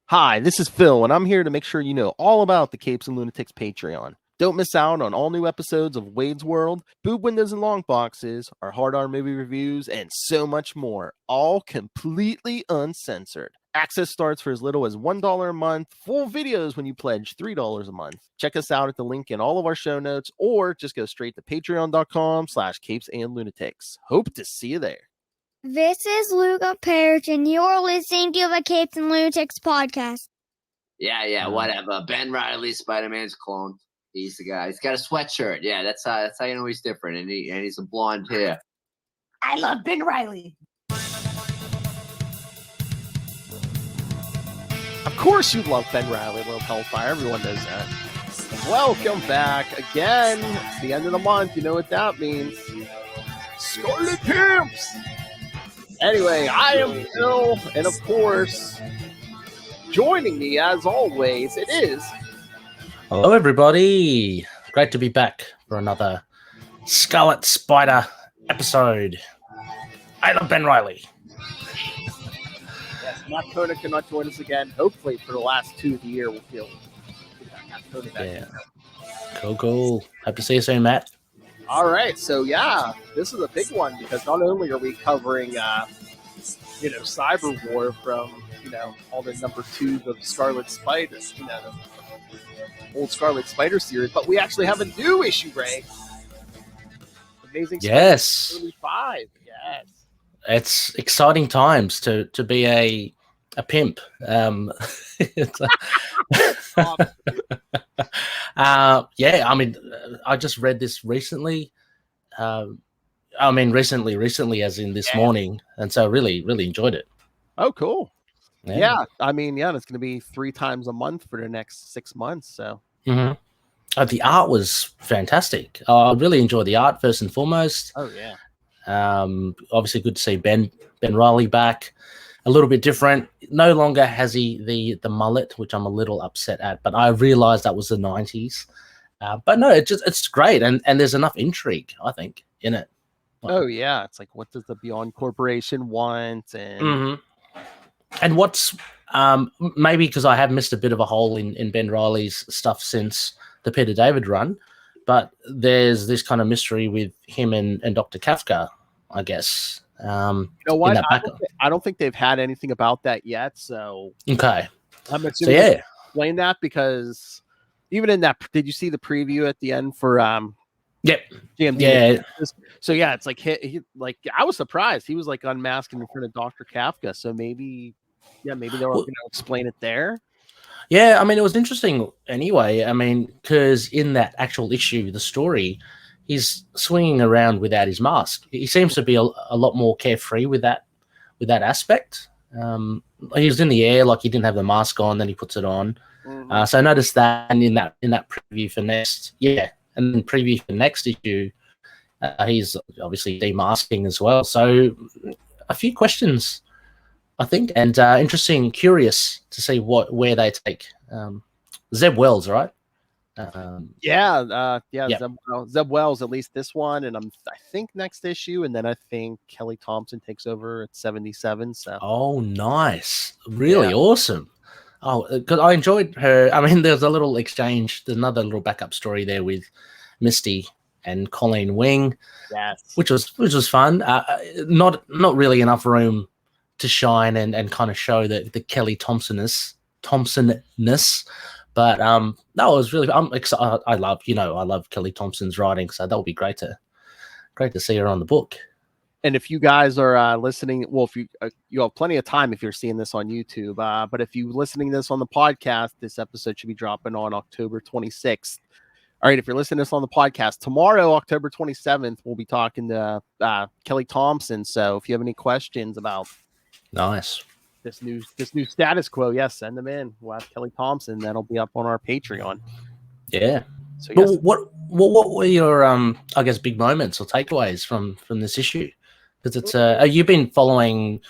Hi, this is Phil, and I'm here to make sure you know all about the Capes and Lunatics Patreon. Don't miss out on all new episodes of Wade's World, Boob Windows and Long Boxes, our Hard R movie reviews, and so much more, all completely uncensored. Access starts for as little as $1 a month, full videos when you pledge $3 a month. Check us out at the link in all of our show notes, or just go straight to patreon.com/capesandlunatics. Hope to see you there. This is Phil Perich, and you're listening to the Capes and Lunatics Podcast. Yeah, whatever. Ben Reilly, Spider-Man's clone. He's the guy. He's got a sweatshirt. Yeah, that's how you know he's different, and he's a blonde hair. I love Ben Reilly. Of course you love Ben Reilly, love Hellfire. Everyone knows that. Welcome back again. It's the end of the month. You know what that means. Scarlet Pimps! Anyway, I am Phil, and of course, joining me as always, it is... Hello, everybody. Great to be back for another Scarlet Spider episode. I love Ben Reilly. Yes, Matt Kona cannot join us again. Hopefully, for the last 2 of the year, we'll feel Matt Kona back. Yeah. Cool. Hope to see you soon, Matt. All right, so yeah, this is a big one because not only are we covering, Cyberwar from, all the number 2s of Scarlet Spider, the old Scarlet Spider series, but we actually have a new issue, Ray. Amazing Yes. 35. Yes. It's exciting times to be a pimp. I just read this recently. Recently as in this morning, and so really enjoyed it. Oh, cool. Yeah. It's going to be 3 times a month for the next 6 months. So the art was fantastic. I really enjoyed the art first and foremost. Oh yeah. Obviously good to see Ben Reilly back. A little bit different. No longer has he the mullet, which I'm a little upset at, but I realized that was the 90s. But no, it's great, and there's enough intrigue, I think, in it. Oh yeah, it's like, what does the Beyond Corporation want, and what's maybe because I have missed a bit of a hole in Ben Reilly's stuff since the Peter David run, but there's this kind of mystery with him and Dr. Kafka, I guess. You know what? I don't think they've had anything about that yet. So okay, I'm assuming explain that, because even in that, did you see the preview at the end for Yep. GMD? Yeah. So yeah, it's like he like, I was surprised he was like unmasking in front of Dr. Kafka. So maybe they were going to explain it there. Yeah, it was interesting anyway. Because in that actual issue, the story, he's swinging around without his mask. He seems to be a lot more carefree with that aspect. He was in the air, like he didn't have the mask on, then he puts it on. So I noticed that, and in that preview for next, and then preview for next issue, he's obviously demasking as well. So a few questions, I think, and curious to see where they take Zeb Wells, right? Zeb Wells, at least this one, and I think next issue, and then I think Kelly Thompson takes over at 77. So nice, really awesome. Because I enjoyed her. There's a little exchange. There's another little backup story there with Misty and Colleen Wing, which was fun. Not really enough room to shine and kind of show the Kelly Thompsonness. But no, it was really. I'm excited. I love Kelly Thompson's writing, so that would be great to see her on the book. And if you guys are listening, well, if you have plenty of time if you're seeing this on YouTube, but if you're listening to this on the podcast, this episode should be dropping on October 26th. All right, if you're listening to this on the podcast, tomorrow, October 27th, we'll be talking to Kelly Thompson. So if you have any questions about this new status quo, send them in. We'll have Kelly Thompson. That'll be up on our Patreon. Yeah. So yes. What were your big moments or takeaways from this issue? Because it's you've been following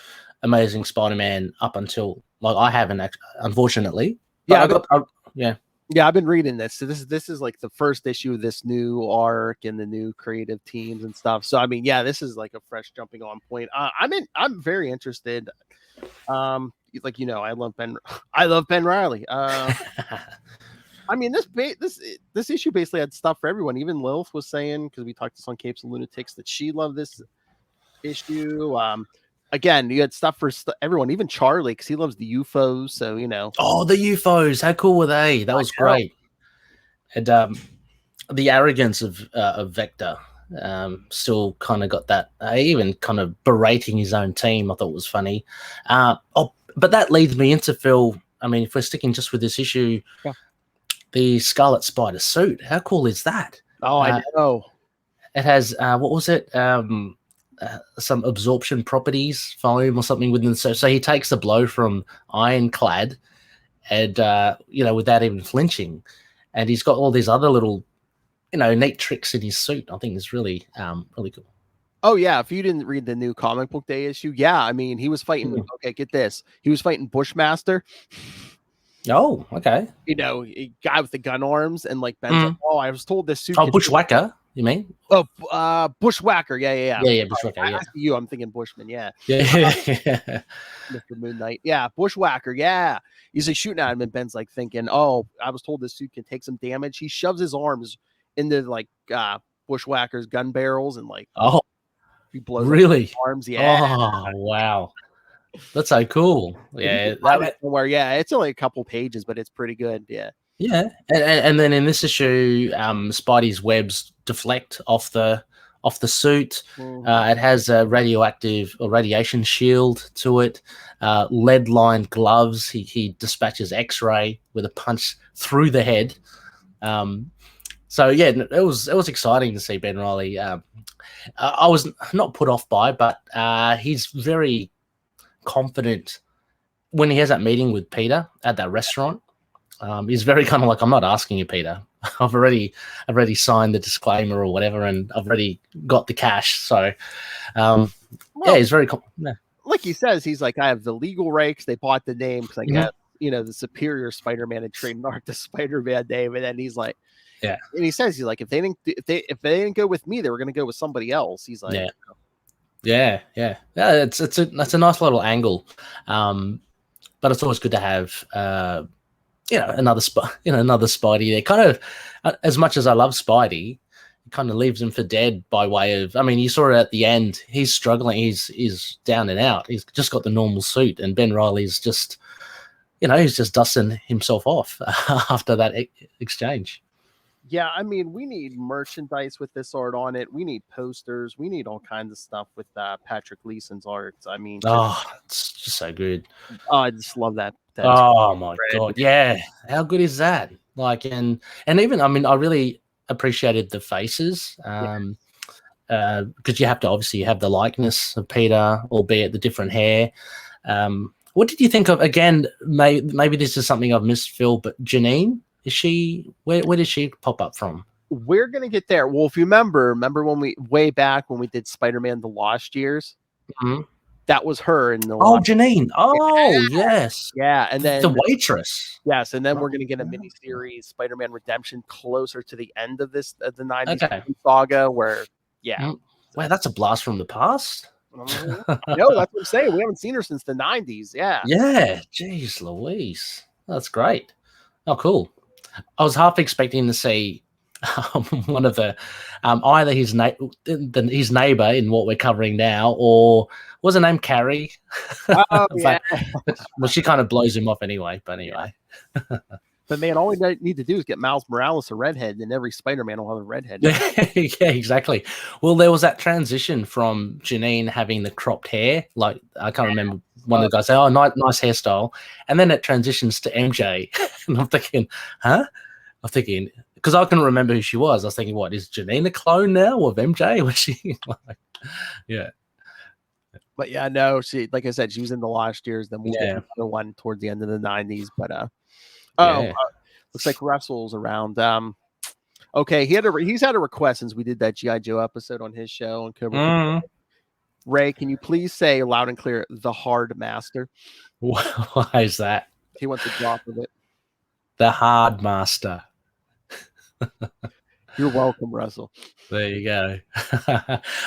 Amazing Spider-Man up until, like, I haven't unfortunately. I've been reading this. So this is like the first issue of this new arc and the new creative teams and stuff. So this is like a fresh jumping on point. I'm very interested. he's like, I love Ben. I love Ben Reilly. I mean, this issue basically had stuff for everyone. Even Lilith was saying, because we talked this on Capes and Lunatics, that she loved this issue. Again, you had stuff for everyone, even Charlie, because he loves the UFOs. So Oh, the UFOs! How cool were they? That was great. And the arrogance of Vector still kind of got that. Even kind of berating his own team, I thought was funny. But that leads me into Phil. I mean, if we're sticking just with this issue. Yeah. The Scarlet Spider suit. How cool is that? Oh, I know. It has what was it? Some absorption properties, foam or something within. So he takes the blow from Ironclad, and without even flinching. And he's got all these other little, neat tricks in his suit. I think it's really, really cool. Oh yeah, if you didn't read the new comic book day issue, yeah, I mean he was fighting. Okay, get this. He was fighting Bushmaster. Oh, okay. A guy with the gun arms, and like Ben's like, oh, I was told this suit. Oh, Bushwhacker, you mean? Oh, Bushwhacker, yeah. Yeah, Bushwhacker, yeah. I'm thinking Bushman, yeah. Yeah. Mr. Moon Knight, yeah, Bushwhacker, yeah. He's like shooting at him, and Ben's like thinking, oh, I was told this suit can take some damage. He shoves his arms into like Bushwhacker's gun barrels, and like, he blows really up his arms, yeah. Oh, wow. That's so cool. Yeah, it's only a couple pages, but it's pretty good. Yeah. And then in this issue, Spidey's webs deflect off the suit. It has a radioactive or radiation shield to it. Lead-lined gloves. He dispatches X-ray with a punch through the head. So yeah, it was exciting to see Ben Reilly. I was not put off by, but he's very confident when he has that meeting with Peter at that restaurant. He's very kind of like, I'm not asking you, Peter. I've already signed the disclaimer or whatever, and I've already got the cash. So, he's very like he says, he's like, I have the legal rights. They bought the name because I got the Superior Spider-Man and trademarked the Spider-Man name, and then he's like, and he says, he's like, if they didn't go with me, they were going to go with somebody else. He's like, Yeah. It's a nice little angle, but it's always good to have another Spidey there. Kind of as much as I love Spidey, it kind of leaves him for dead by way of. I mean, you saw it at the end. He's struggling. He's down and out. He's just got the normal suit, and Ben Reilly's just, he's just dusting himself off after that exchange. Yeah, I mean, we need merchandise with this art on it. We need posters. We need all kinds of stuff with Patrick Leeson's art. I mean, it's just so good. Oh, I just love that. Oh my god, yeah! How good is that? Like, and even, I mean, I really appreciated the faces, because you have to obviously have the likeness of Peter, albeit the different hair. What did you think of? Again, maybe this is something I've missed, Phil, but Janine. Is she where did she pop up from? We're gonna get there. Well, if you remember when way back when we did Spider-Man: The Lost Years, that was her in the. Janine. Oh, yes. Yeah, and then the waitress. Yes, and then we're gonna get a miniseries, Spider-Man Redemption, closer to the end of the 90s saga, where wow, that's a blast from the past. No, that's what I'm saying. We haven't seen her since the 90s. Yeah. Yeah. Jeez Louise. That's great. Oh, cool. I was half expecting to see one of the either his neighbor in what we're covering now, or was her name Carrie? Oh, yeah. Well, she kind of blows him off anyway. But anyway. But man, all we need to do is get Miles Morales a redhead, and every Spider-Man will have a redhead. Yeah, exactly. Well, there was that transition from Janine having the cropped hair. Like, I can't remember, one of the guys say, "Oh, nice hairstyle," and then it transitions to MJ, and I'm thinking, huh? I'm thinking, because I couldn't remember who she was. I was thinking, what, is Janine a clone now of MJ? Was she? Yeah. But yeah, no, she, like I said, she was in The Lost Years. Then we did another one towards the end of the 90s. But looks like Russell's around. Okay, he's had a request since we did that G.I. Joe episode on his show on Cobra. Ray, can you please say loud and clear, the Hard Master? Why is that? He wants a drop of it. The Hard Master. You're welcome, Russell. There you go.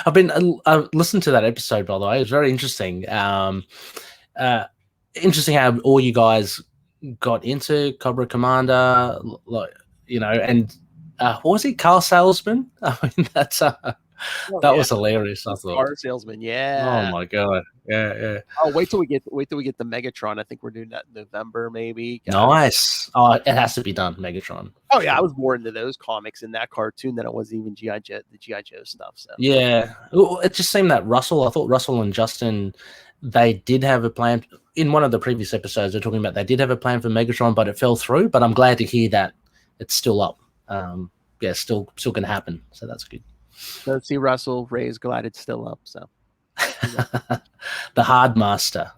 I've listened to that episode, by the way. It was very interesting. interesting how all you guys got into Cobra Commander, like, and what was he, car salesman? I mean, that was hilarious. I thought. Car salesman, yeah. Oh my god, yeah. Oh, wait till we get the Megatron. I think we're doing that in November, maybe. Nice. Oh, it has to be done, Megatron. Oh yeah, I was more into those comics in that cartoon than it was even the GI Joe stuff. So yeah, it just seemed that I thought Russell and Justin, they did have a plan. In one of the previous episodes, they're talking about they did have a plan for Megatron, but it fell through. But I'm glad to hear that it's still up. Still going to happen. So that's good. So see, Russell, Ray's glad it's still up. So the hard master.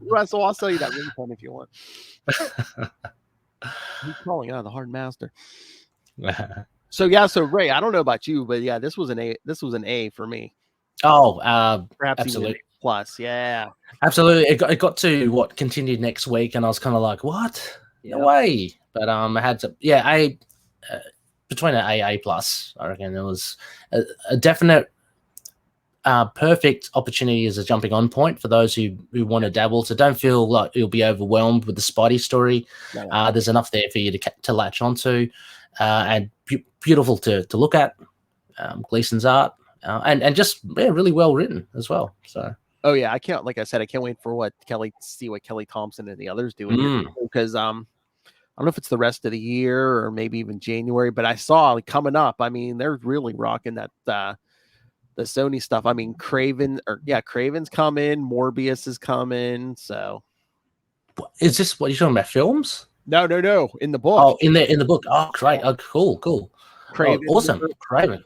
Russell, I'll sell you that ringtone if you want. He's calling out the hard master. So Ray, I don't know about you, but yeah, this was an A for me. Oh, perhaps absolutely. Even A plus, yeah, absolutely. It got to continued next week, and I was kind of like, what? No way. But I had to, between an A plus, I reckon it was a definite perfect opportunity as a jumping on point for those who want to dabble. So don't feel like you'll be overwhelmed with the Spidey story. No. There's enough there for you to latch onto, and beautiful to look at. Gleason's art, and just really well written as well. So. Oh yeah, I can't wait for see what Kelly Thompson and the others do because I don't know if it's the rest of the year or maybe even January, but I saw coming up. I mean, they're really rocking that the Sony stuff. I mean, Craven's coming, Morbius is coming. So, is this what you're talking about? Films? No, in the book. Oh, in the book. Oh, great. Oh, cool. Craven, awesome. Craven,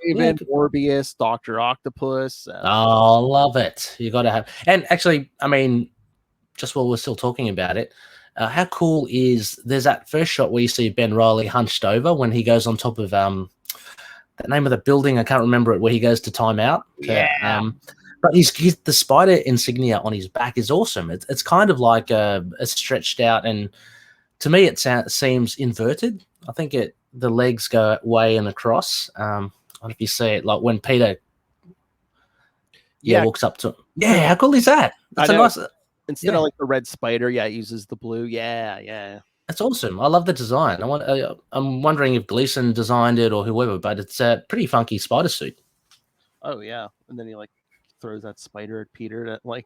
Morbius, Dr. Octopus. Oh, love it. You got to have. And actually, I mean, just while we're still talking about it, how cool is there's that first shot where you see Ben Reilly hunched over when he goes on top of the name of the building. I can't remember it, where he goes to time out. Yeah. But he's the spider insignia on his back is awesome. It's kind of like a stretched out, and to me it seems inverted. I think the legs go way and across. I don't know if you see it, like when Peter walks up to him. Yeah, how cool is that? That's a nice. Instead of like the red spider, it uses the blue. Yeah. That's awesome. I love the design. I'm wondering if Gleason designed it or whoever, but it's a pretty funky spider suit. Oh yeah, and then he throws that spider at Peter that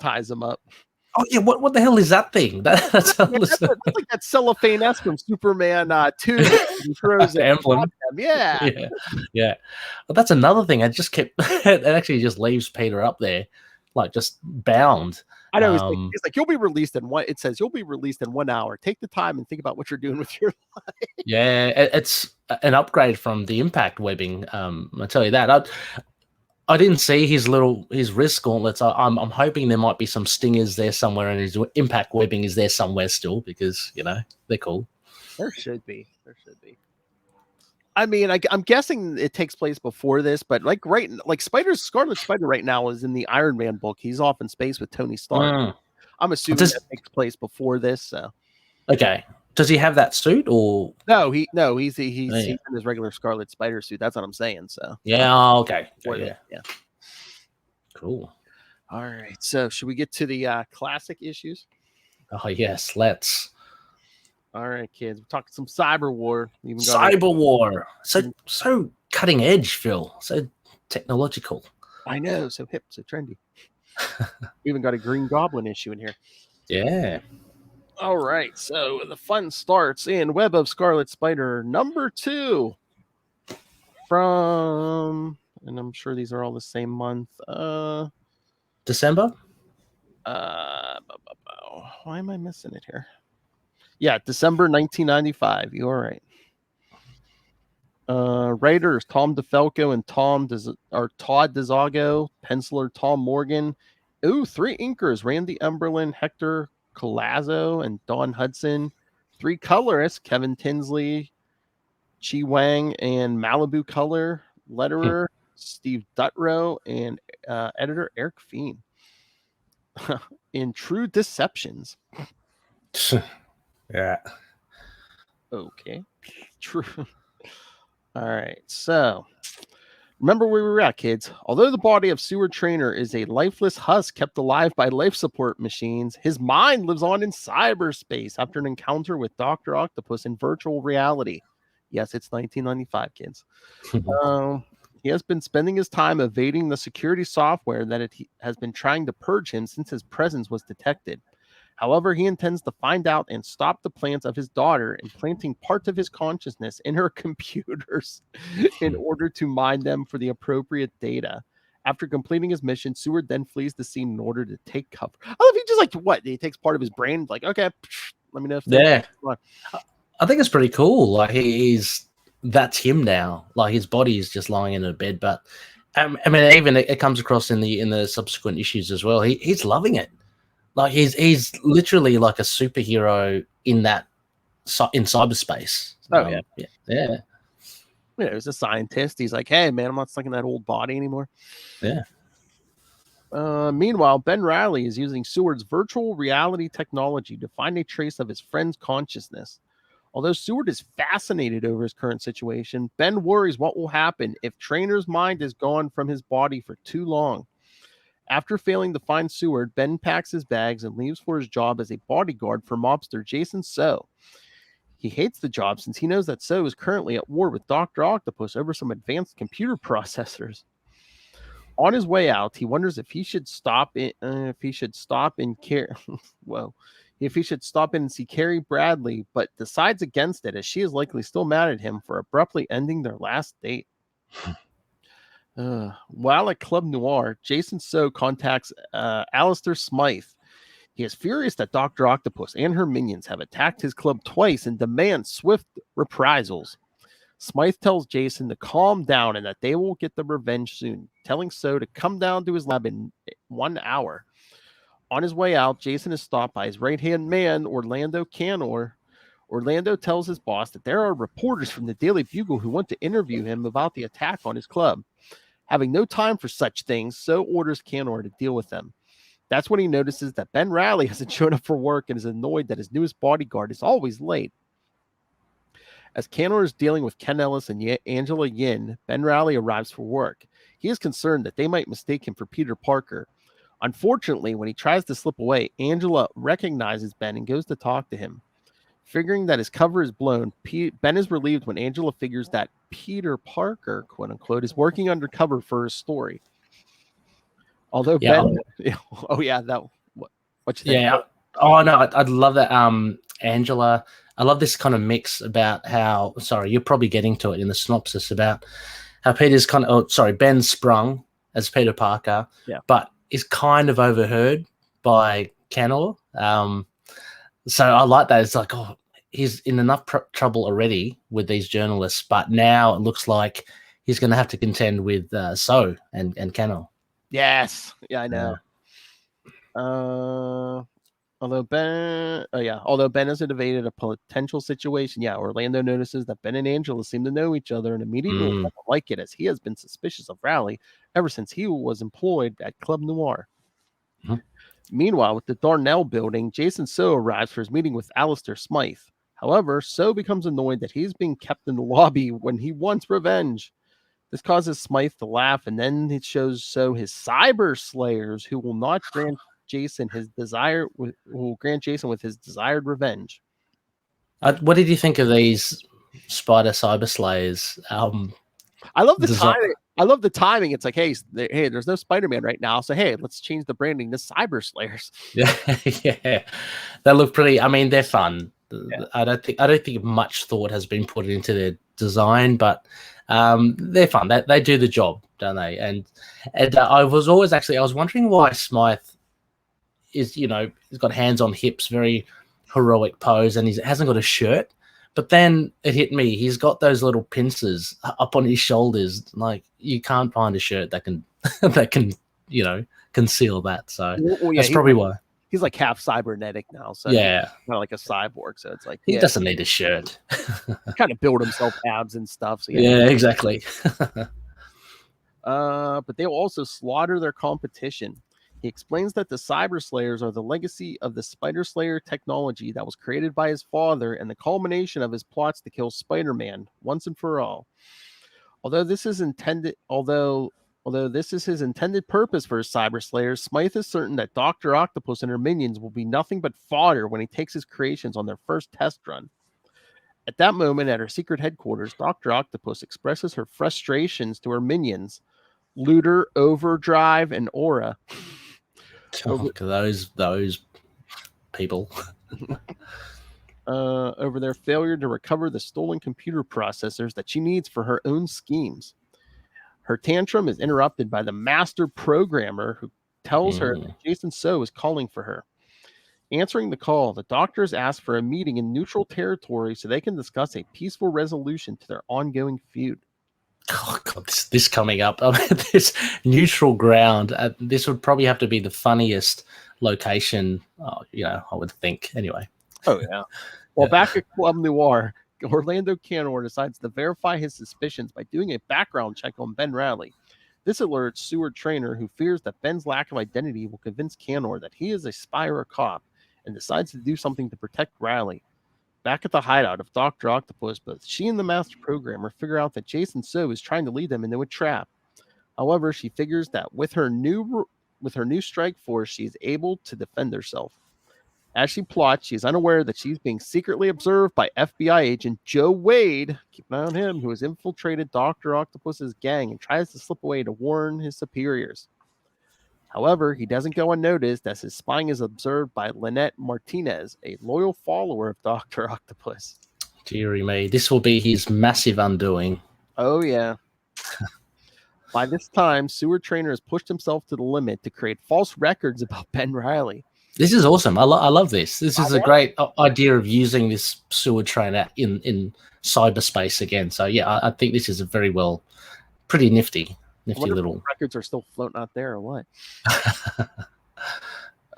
ties him up. Oh yeah, what the hell is that thing? That's like that cellophane S from Superman 2. He throws the emblem. Yeah. Well, that's another thing. I just kept. It actually just leaves Peter up there, just bound. I know. He's like, you'll be released in one. It says you'll be released in 1 hour. Take the time and think about what you're doing with your life. Yeah, it's an upgrade from the impact webbing. I tell you that. I didn't see his wrist gauntlets. I'm hoping there might be some stingers there somewhere, and his impact webbing is there somewhere still because they're cool. There should be. I mean, I'm guessing it takes place before this, but Scarlet Spider right now is in the Iron Man book. He's off in space with Tony Stark. I'm assuming that takes place before this. So, okay. Does he have that suit or he's in his regular Scarlet Spider suit. That's what I'm saying. So okay. Yeah. Cool. All right. So should we get to the classic issues? Oh yes, let's. All right, kids. We're talking some Cyberwar. Cyberwar. So cutting edge, Phil. So technological. I know. So hip. So trendy. We even got a Green Goblin issue in here. Yeah. All right, so the fun starts in Web of Scarlet Spider number 2 from, and I'm sure these are all the same month. December? Why am I missing it here? Yeah, December 1995. You're right. Writers Tom DeFalco and Todd DeZago. Penciler Tom Morgan. 3 inkers: Randy Emberlin, Hector Colazzo, and Don Hudson. 3 colorists: Kevin Tinsley, Chi Wang, and Malibu Color. Letterer Steve Dutrow, and editor Eric Feen. In True Deceptions. Yeah. Okay. True. All right. So Remember where we were at, kids. Although the body of Sewer Trainer is a lifeless husk kept alive by life support machines, his mind lives on in cyberspace after an encounter with Dr. Octopus in virtual reality. Yes, it's 1995, kids. He has been spending his time evading the security software that has been trying to purge him since his presence was detected. However, he intends to find out and stop the plans of his daughter, implanting parts of his consciousness in her computers in order to mine them for the appropriate data. After completing his mission, Seward then flees the scene in order to take cover. I love he just like what? He takes part of his brain, like, okay, let me know. Yeah. I think it's pretty cool. Like that's him now. Like his body is just lying in a bed. But I mean, even it comes across in the subsequent issues as well. He's loving it. Like he's literally like a superhero in cyberspace. Oh yeah. Yeah, he's a scientist. He's like, hey man, I'm not stuck in that old body anymore. Yeah. Meanwhile, Ben Reilly is using Seward's virtual reality technology to find a trace of his friend's consciousness. Although Seward is fascinated over his current situation, Ben worries what will happen if Trainer's mind is gone from his body for too long. After failing to find Seward, Ben packs his bags and leaves for his job as a bodyguard for mobster Jason So. He hates the job since he knows that So is currently at war with Dr. Octopus over some advanced computer processors. On his way out, he wonders if he should stop in and see Carrie Bradley, but decides against it as she is likely still mad at him for abruptly ending their last date. While at Club Noir, Jason So contacts Alistair Smythe. He is furious that Dr. Octopus and her minions have attacked his club twice and demands swift reprisals. Smythe tells Jason to calm down and that they will get the revenge soon, telling So to come down to his lab in 1 hour. On his way out, Jason is stopped by his right-hand man, Orlando Canor. Orlando tells his boss that there are reporters from the Daily Bugle who want to interview him about the attack on his club. Having no time for such things, So orders Canor to deal with them. That's when he notices that Ben Reilly hasn't shown up for work and is annoyed that his newest bodyguard is always late. As Canor is dealing with Ken Ellis and Angela Yin, Ben Reilly arrives for work. He is concerned that they might mistake him for Peter Parker. Unfortunately, when he tries to slip away, Angela recognizes Ben and goes to talk to him. Figuring that his cover is blown, Ben is relieved when Angela figures that Peter Parker, quote unquote, is working undercover for his story. Although Ben, what you think? Yeah, oh no, I'd love that. Angela, I love this kind of mix about how. Sorry, you're probably getting to it in the synopsis about how Ben's sprung as Peter Parker, but is kind of overheard by Canor. So I like that. It's like, he's in enough trouble already with these journalists, but now it looks like he's going to have to contend with So and Canor. Yes. Yeah, I know. Although Ben hasn't evaded a potential situation, Orlando notices that Ben and Angela seem to know each other and immediately doesn't like it, as he has been suspicious of Reilly ever since he was employed at Club Noir. Mm-hmm. Meanwhile, with the Darnell building, Jason So arrives for his meeting with Alistair Smythe. However, So becomes annoyed that he's being kept in the lobby when he wants revenge. This causes Smythe to laugh, and then it shows So his cyber slayers who will not grant Jason with his desired revenge. What did you think of these Spider Cyber Slayers? I love the timing. I love the timing. It's like, hey, there's no Spider-Man right now, so hey, let's change the branding to Cyber Slayers. Yeah, they look pretty. I mean, they're fun. Yeah. I don't think much thought has been put into their design, but they're fun. They do the job, don't they? And I was wondering why Smythe is, he's got hands on hips, very heroic pose, and he hasn't got a shirt. But then it hit me. He's got those little pincers up on his shoulders. Like, you can't find a shirt that can conceal that. So that's probably why. He's like half cybernetic now. So yeah, kind of like a cyborg. So it's like he doesn't need a shirt. Kind of build himself abs and stuff. So yeah, exactly. But they'll also slaughter their competition. He explains that the Cyber Slayers are the legacy of the Spider Slayer technology that was created by his father and the culmination of his plots to kill Spider-Man once and for all. Although this is his intended purpose for his Cyber Slayers, Smythe is certain that Dr. Octopus and her minions will be nothing but fodder when he takes his creations on their first test run. At that moment, at her secret headquarters, Dr. Octopus expresses her frustrations to her minions, Looter, Overdrive, and Aura. Those people. Over their failure to recover the stolen computer processors that she needs for her own schemes. Her tantrum is interrupted by the master programmer who tells her that Jason So is calling for her. Answering the call, the doctors ask for a meeting in neutral territory so they can discuss a peaceful resolution to their ongoing feud. Oh God, this coming up, this neutral ground. This would probably have to be the funniest location, I would think. Anyway. Oh yeah. Well, back at Club Noir, Orlando Canor decides to verify his suspicions by doing a background check on Ben Riley. This alerts Seward Trainer, who fears that Ben's lack of identity will convince Canor that he is a spy or a cop, and decides to do something to protect Riley. Back at the hideout of Dr. Octopus, both she and the master programmer figure out that Jason So is trying to lead them into a trap. However, she figures that with her new strike force, she is able to defend herself. As she plots, she is unaware that she's being secretly observed by FBI agent Joe Wade, keep an eye on him, who has infiltrated Dr. Octopus's gang and tries to slip away to warn his superiors. However, he doesn't go unnoticed as his spying is observed by Lynette Martinez, a loyal follower of Dr. Octopus. Deary me, this will be his massive undoing. Oh, yeah. By this time, Seward Trainer has pushed himself to the limit to create false records about Ben Riley. This is awesome. I love this. This is a great idea of using this Seward Trainer in cyberspace again. So, yeah, I think this is a pretty nifty little. Records are still floating out there or what?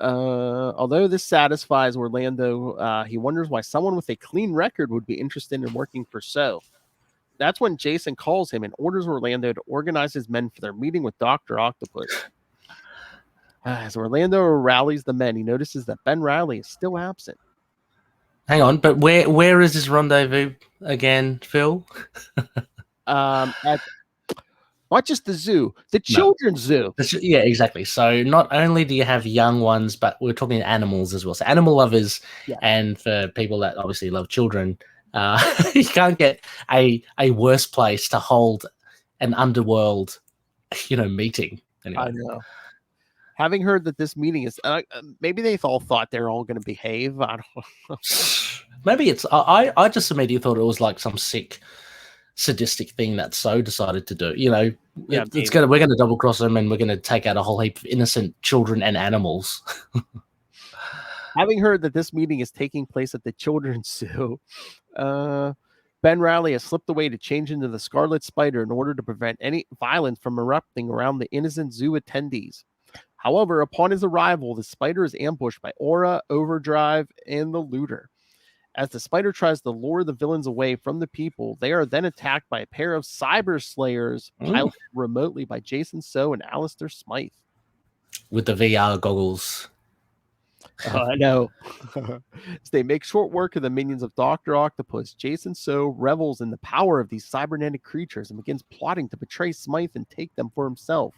Although this satisfies Orlando, he wonders why someone with a clean record would be interested in working for So. That's when Jason calls him and orders Orlando to organize his men for their meeting with Dr. Octopus. As Orlando rallies the men, he notices that Ben Riley is still absent. Hang on, but where is this rendezvous again, Phil? At not just the zoo, the children's zoo. Yeah, exactly. So not only do you have young ones, but we're talking animals as well. So animal lovers, and for people that obviously love children, you can't get a worse place to hold an underworld, meeting. Anyway. I know. Having heard that this meeting is, maybe they all thought they're all going to behave. I don't know. Maybe it's. I just immediately thought it was like some sick, sadistic thing that So decided to do. We're going to double cross them, and we're going to take out a whole heap of innocent children and animals. Having heard that this meeting is taking place at the children's zoo, Ben Riley has slipped away to change into the Scarlet Spider in order to prevent any violence from erupting around the innocent zoo attendees. However, upon his arrival, the Spider is ambushed by Aura, Overdrive, and the Looter. As the Spider tries to lure the villains away from the people, they are then attacked by a pair of Cyber Slayers piloted remotely by Jason So and Alistair Smythe. With the VR goggles. I know. As they make short work of the minions of Dr. Octopus, Jason So revels in the power of these cybernetic creatures and begins plotting to betray Smythe and take them for himself.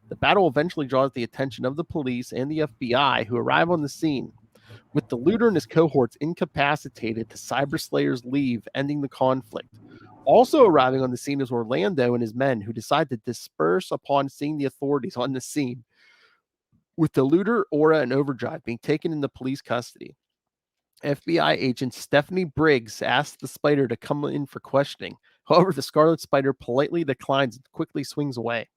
The battle eventually draws the attention of the police and the FBI, who arrive on the scene. With the Looter and his cohorts incapacitated, the Cyber Slayers leave, ending the conflict. Also arriving on the scene is Orlando and his men, who decide to disperse upon seeing the authorities on the scene, with the Looter, Aura, and Overdrive being taken into police custody. FBI agent Stephanie Briggs asks the Spider to come in for questioning. However, the Scarlet Spider politely declines and quickly swings away.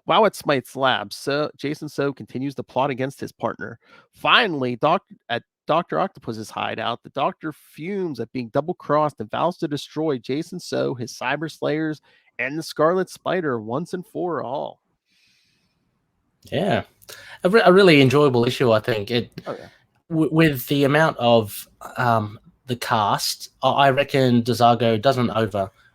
While at Smythe's lab, Jason So continues to plot against his partner. Finally, at Dr. Octopus's hideout, the Doctor fumes at being double-crossed and vows to destroy Jason So, his Cyber Slayers, and the Scarlet Spider once and for all. Yeah, a really enjoyable issue, I think. With the amount of the cast, I reckon DeZago doesn't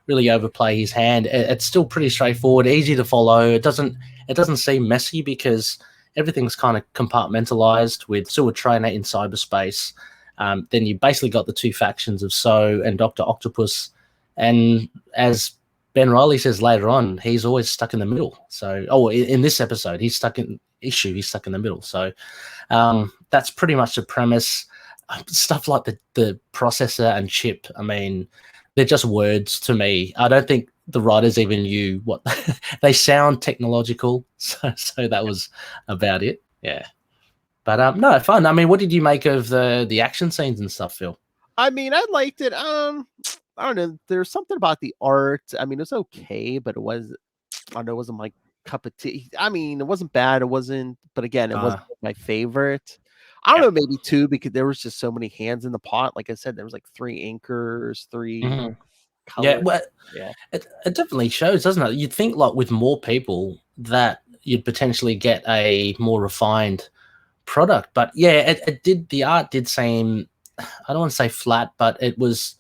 really overplay his hand. It's still pretty straightforward, easy to follow. It doesn't seem messy because everything's kind of compartmentalized with Seward Trainer in cyberspace. Then you basically got the two factions of So and Dr. Octopus. And as Ben Reilly says later on he's always stuck in the middle. So, in this episode, he's stuck in the middle. So that's pretty much the premise. Stuff like the processor and chip, I mean, they're just words to me. I don't think the writers even knew what they sound technological. So that was about it. Yeah. But no, fun. I mean, what did you make of the action scenes and stuff, Phil? I mean, I liked it. I don't know. There's something about the art. I mean, it was okay, but it wasn't my cup of tea. I mean, it wasn't bad. It wasn't, but again, it wasn't my favorite. I don't know, maybe two, because there was just so many hands in the pot. Like I said, there was like 3 inkers, 3 colors. Yeah, well, it definitely shows, doesn't it? You'd think like with more people that you'd potentially get a more refined product, but yeah, it did. The art did seem, I don't want to say flat, but it was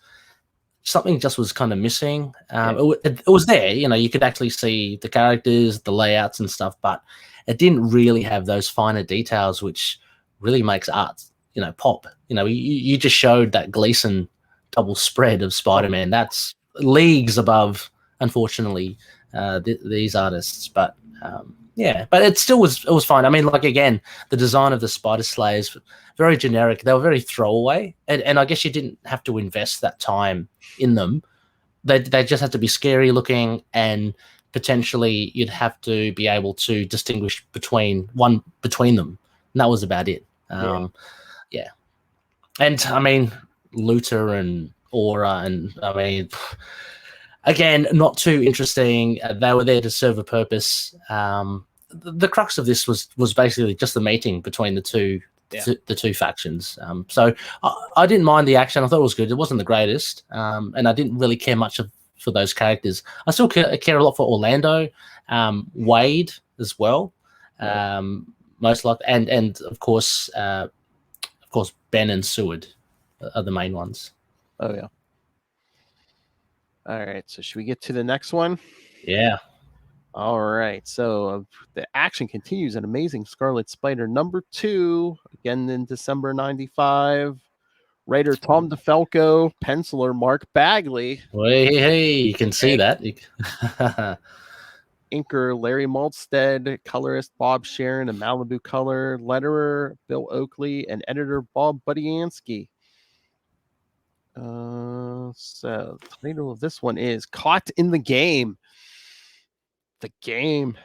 something just was kind of missing. It was there, you could actually see the characters, the layouts and stuff, but it didn't really have those finer details, which really makes art, pop. You just showed that Gleason double spread of Spider-Man. That's leagues above, unfortunately, these artists. But but it still was fine. I mean, like, again, the design of the Spider Slayers, very generic. They were very throwaway, and I guess you didn't have to invest that time in them. They just had to be scary looking, and potentially you'd have to be able to distinguish between them, and that was about it. And I mean, Luther and Aura, and I memean, again, not too interesting. They were there to serve a purpose. The crux of this was basically just the meeting between the two factions. So I didn't mind the action. I thought it was good. It wasn't the greatest, and I didn't really care much for those characters. I still care a lot for Orlando, Wade as well, most likely, and of course, Ben and Seward are the main ones. Oh yeah. All right. So should we get to the next one? Yeah. All right. So the action continues in Amazing Scarlet Spider #2, again in December '95. Writer Tom DeFalco, penciler Mark Bagley. Hey, you can see that. Inker Larry Maltstead, colorist Bob Sharon and Malibu Color, letterer Bill Oakley, and editor Bob Budiansky. So the title of this one is Caught in the Game. The game.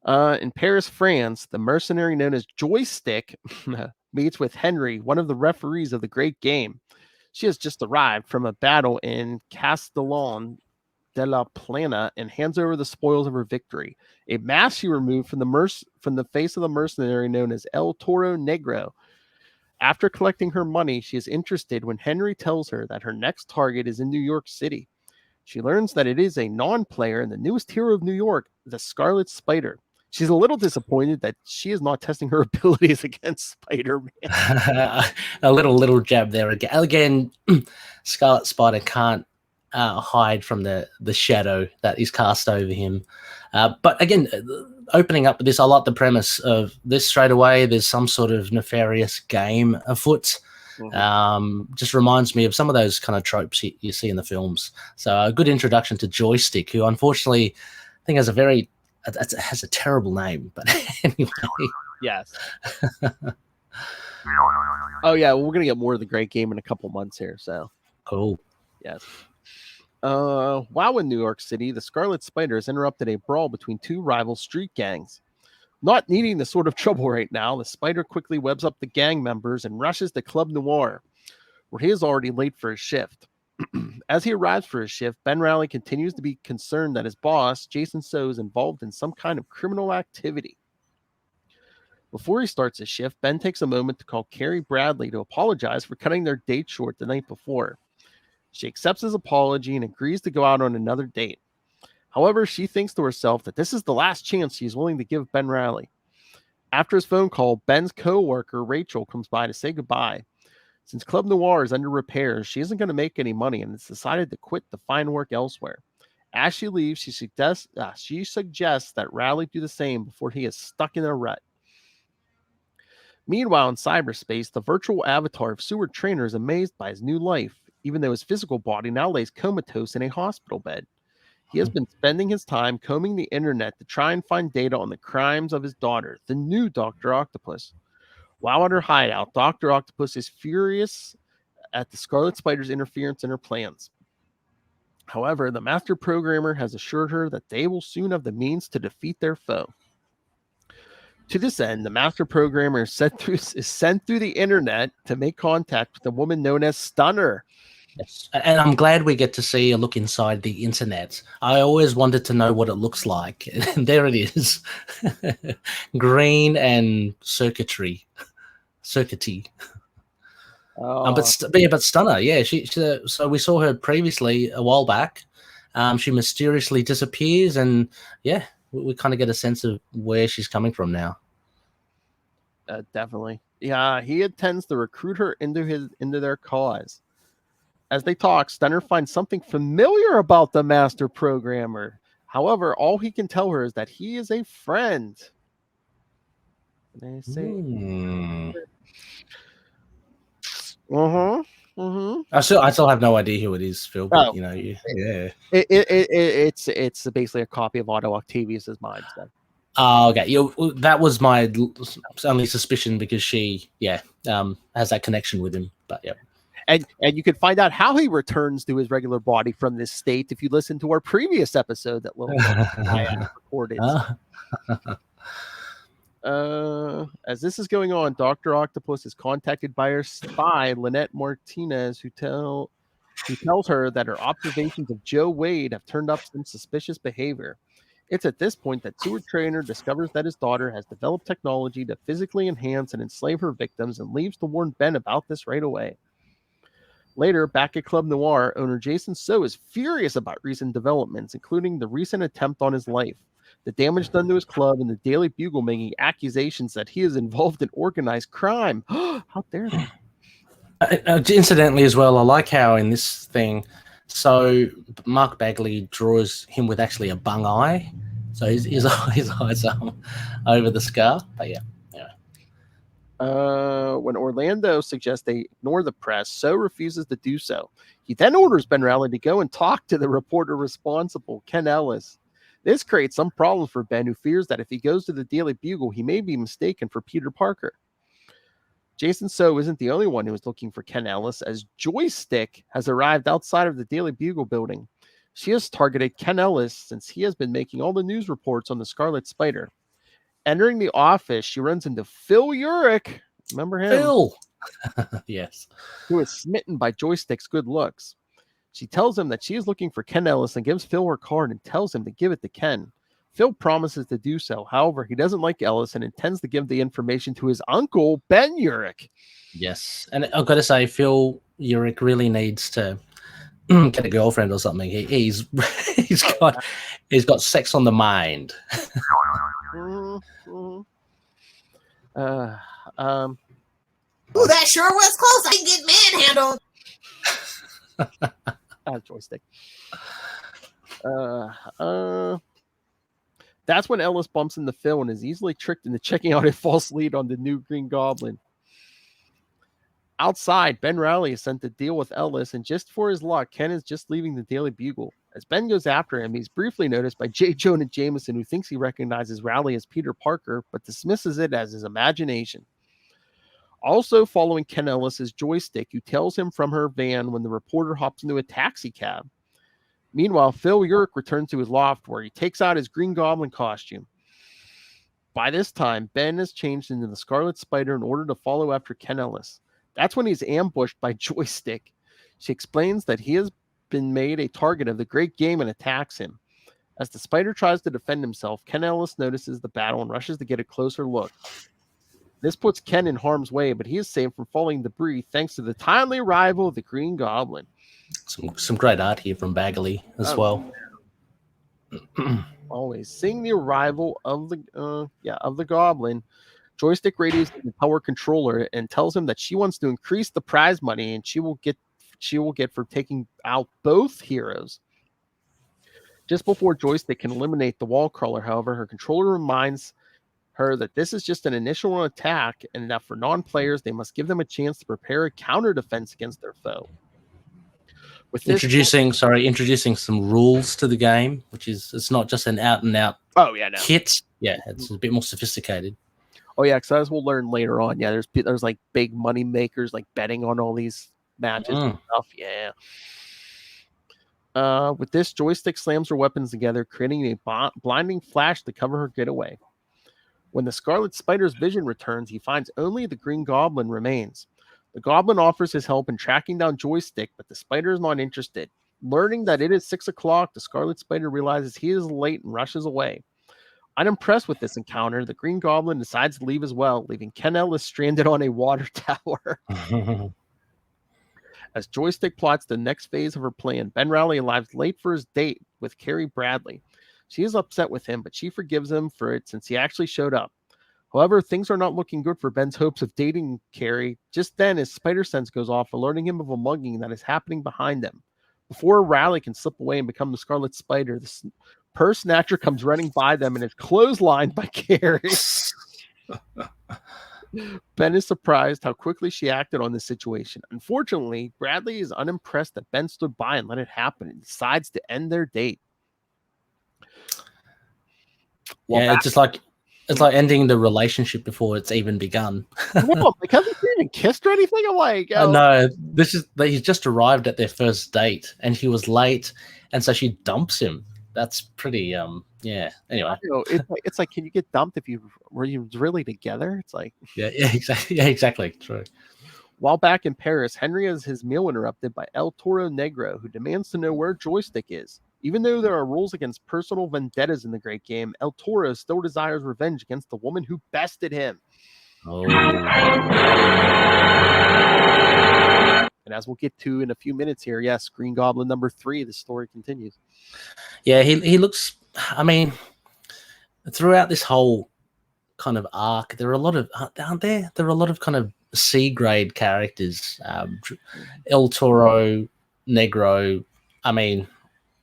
In Paris, France, the mercenary known as Joystick meets with Henry, one of the referees of the great game. She has just arrived from a battle in Castellon de la Plana and hands over the spoils of her victory. A mask she removed from the face of the mercenary known as El Toro Negro. After collecting her money, she is interested when Henry tells her that her next target is in New York City. She learns that it is a non-player and the newest hero of New York, the Scarlet Spider. She's a little disappointed that she is not testing her abilities against Spider-Man. A little jab there again. Again, Scarlet Spider can't hide from the shadow that is cast over him. But again, opening up this, I like the premise of this straight away. There's some sort of nefarious game afoot. Just reminds me of some of those kind of tropes you see in the films. So a good introduction to Joystick, who unfortunately I think has a terrible name. But anyway. Yes. Oh yeah, well, we're gonna get more of the great game in a couple months here. So cool. Yes. While in New York City, the Scarlet Spider has interrupted a brawl between two rival street gangs. Not needing the sort of trouble right now, the Spider quickly webs up the gang members and rushes to Club Noir, where he is already late for his shift. As he arrives for his shift, Ben Reilly continues to be concerned that his boss, Jason So, is involved in some kind of criminal activity. Before he starts his shift, Ben takes a moment to call Carrie Bradley to apologize for cutting their date short the night before. She accepts his apology and agrees to go out on another date. However, she thinks to herself that this is the last chance she is willing to give Ben Reilly. After his phone call, Ben's co-worker, Rachel, comes by to say goodbye. Since Club Noir is under repairs, she isn't going to make any money and has decided to quit to find work elsewhere. As she leaves, she suggests that Reilly do the same before he is stuck in a rut. Meanwhile, in cyberspace, the virtual avatar of Seward Trainer is amazed by his new life, even though his physical body now lays comatose in a hospital bed. He has been spending his time combing the internet to try and find data on the crimes of his daughter, the new Dr. Octopus. While at her hideout, Dr. Octopus is furious at the Scarlet Spider's interference in her plans. However, the master programmer has assured her that they will soon have the means to defeat their foe. To this end, the master programmer is sent through the internet to make contact with a woman known as Stunner. Yes. And I'm glad we get to see a look inside the internet. I always wanted to know what it looks like. And there it is. Green and circuity. But Stunner, yeah. So we saw her previously a while back. She mysteriously disappears, and yeah, we kind of get a sense of where she's coming from now. Definitely. Yeah, he intends to recruit her into their cause. As they talk, Stunner finds something familiar about the master programmer. However, all he can tell her is that he is a friend. They say, I still have no idea who it is, Phil. But yeah. It's basically a copy of Otto Octavius's mind. So. Oh, okay. That was my only suspicion because she, has that connection with him. But yeah. And you can find out how he returns to his regular body from this state if you listen to our previous episode that Little I recorded. As this is going on, Dr. Octopus is contacted by her spy, Lynette Martinez, who tells her that her observations of Joe Wade have turned up some suspicious behavior. It's at this point that Stuart Traynor discovers that his daughter has developed technology to physically enhance and enslave her victims and leaves to warn Ben about this right away. Later, back at Club Noir, owner Jason So is furious about recent developments, including the recent attempt on his life, the damage done to his club, and the Daily Bugle making accusations that he is involved in organized crime. How dare they? Incidentally, as well, I like how in this thing, so Mark Bagley draws him with actually a bung eye, so his eyes are over the scar. But yeah. When Orlando suggests they ignore the press, So refuses to do so. He then orders Ben Reilly to go and talk to the reporter responsible, Ken Ellis. This creates some problems for Ben, who fears that if he goes to the Daily Bugle, he may be mistaken for Peter Parker. Jason So isn't the only one who is looking for Ken Ellis, as Joystick has arrived outside of the Daily Bugle building. She has targeted Ken Ellis since he has been making all the news reports on the Scarlet Spider. Entering the office, she runs into Phil Perich. Remember him? Phil! Yes. Who is smitten by Joystick's good looks. She tells him that she is looking for Ken Ellis and gives Phil her card and tells him to give it to Ken. Phil promises to do so. However, he doesn't like Ellis and intends to give the information to his uncle, Ben Perich. Yes. And I've got to say, Phil Perich really needs to get a girlfriend or something. He's got sex on the mind. Ooh, that sure was close. I didn't get manhandled. Joystick. That's when Ellis bumps into Phil and is easily tricked into checking out a false lead on the new Green Goblin. Outside, Ben Reilly is sent to deal with Ellis, and just for his luck, Ken is just leaving the Daily Bugle. As Ben goes after him, he's briefly noticed by J. Jonah Jameson, who thinks he recognizes Reilly as Peter Parker, but dismisses it as his imagination. Also following Ken Ellis is Joystick, who tells him from her van when the reporter hops into a taxi cab. Meanwhile, Phil Perich returns to his loft where he takes out his Green Goblin costume. By this time, Ben has changed into the Scarlet Spider in order to follow after Ken Ellis. That's when he's ambushed by Joystick. She explains that he has been made a target of the Great Game and attacks him. As the Spider tries to defend himself, Ken Ellis notices the battle and rushes to get a closer look. This puts Ken in harm's way, but he is saved from falling debris thanks to the timely arrival of the Green Goblin. Some great art here from Bagley as well. Always seeing the arrival of the Goblin, Joystick radios the power controller and tells him that she wants to increase the prize money and she will get for taking out both heroes. Just before Joystick can eliminate the wall crawler, however, her controller reminds her that this is just an initial attack and that for non-players, they must give them a chance to prepare a counter defense against their foe. With this, introducing some rules to the game, which is it's not just an out and out kit. Yeah, it's a bit more sophisticated. Oh yeah, because as we'll learn later on, there's like big money makers like betting on all these matches and stuff. Yeah. With this, Joystick slams her weapons together, creating a blinding flash to cover her getaway. When the Scarlet Spider's vision returns, he finds only the Green Goblin remains. The Goblin offers his help in tracking down Joystick, but the Spider is not interested. Learning that it is 6 o'clock, the Scarlet Spider realizes he is late and rushes away. Unimpressed with this encounter, the Green Goblin decides to leave as well, leaving Ken Ellis stranded on a water tower. As Joystick plots the next phase of her plan, Ben Reilly arrives late for his date with Carrie Bradley. She is upset with him, but she forgives him for it since he actually showed up. However, things are not looking good for Ben's hopes of dating Carrie. Just then, his spider sense goes off, alerting him of a mugging that is happening behind them. Before Reilly can slip away and become the Scarlet Spider, the purse snatcher comes running by them and is clotheslined by Carrie. Ben is surprised how quickly she acted on this situation. Unfortunately, Bradley is unimpressed that Ben stood by and let it happen and decides to end their date. It's like ending the relationship before it's even begun. Well, like, haven't they even kissed or anything? I'm like, no, he's just arrived at their first date and he was late, and so she dumps him. That's pretty, Anyway, it's like, can you get dumped if you were really together? It's like, exactly, true. While back in Paris, Henry has his meal interrupted by El Toro Negro, who demands to know where Joystick is. Even though there are rules against personal vendettas in the great game, El Toro still desires revenge against the woman who bested him. Oh. And as we'll get to in a few minutes here, yes, Green Goblin number 3, the story continues. Yeah, he looks, I mean, throughout this whole kind of arc, there are a lot of, aren't there? There are a lot of kind of C-grade characters. El Toro, Negro, I mean,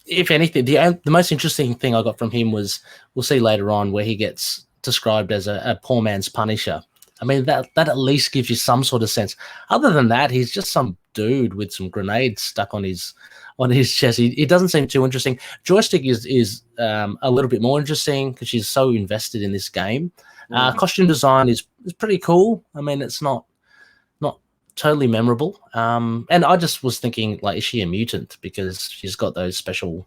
if anything, the most interesting thing I got from him was, we'll see later on, where he gets described as a poor man's Punisher. I mean, that at least gives you some sort of sense. Other than that, he's just some dude with some grenades stuck on his chest. He doesn't seem too interesting. Joystick is a little bit more interesting because she's so invested in this game. Costume design is pretty cool. I mean, it's not totally memorable. And I just was thinking, like, is she a mutant because she's got those special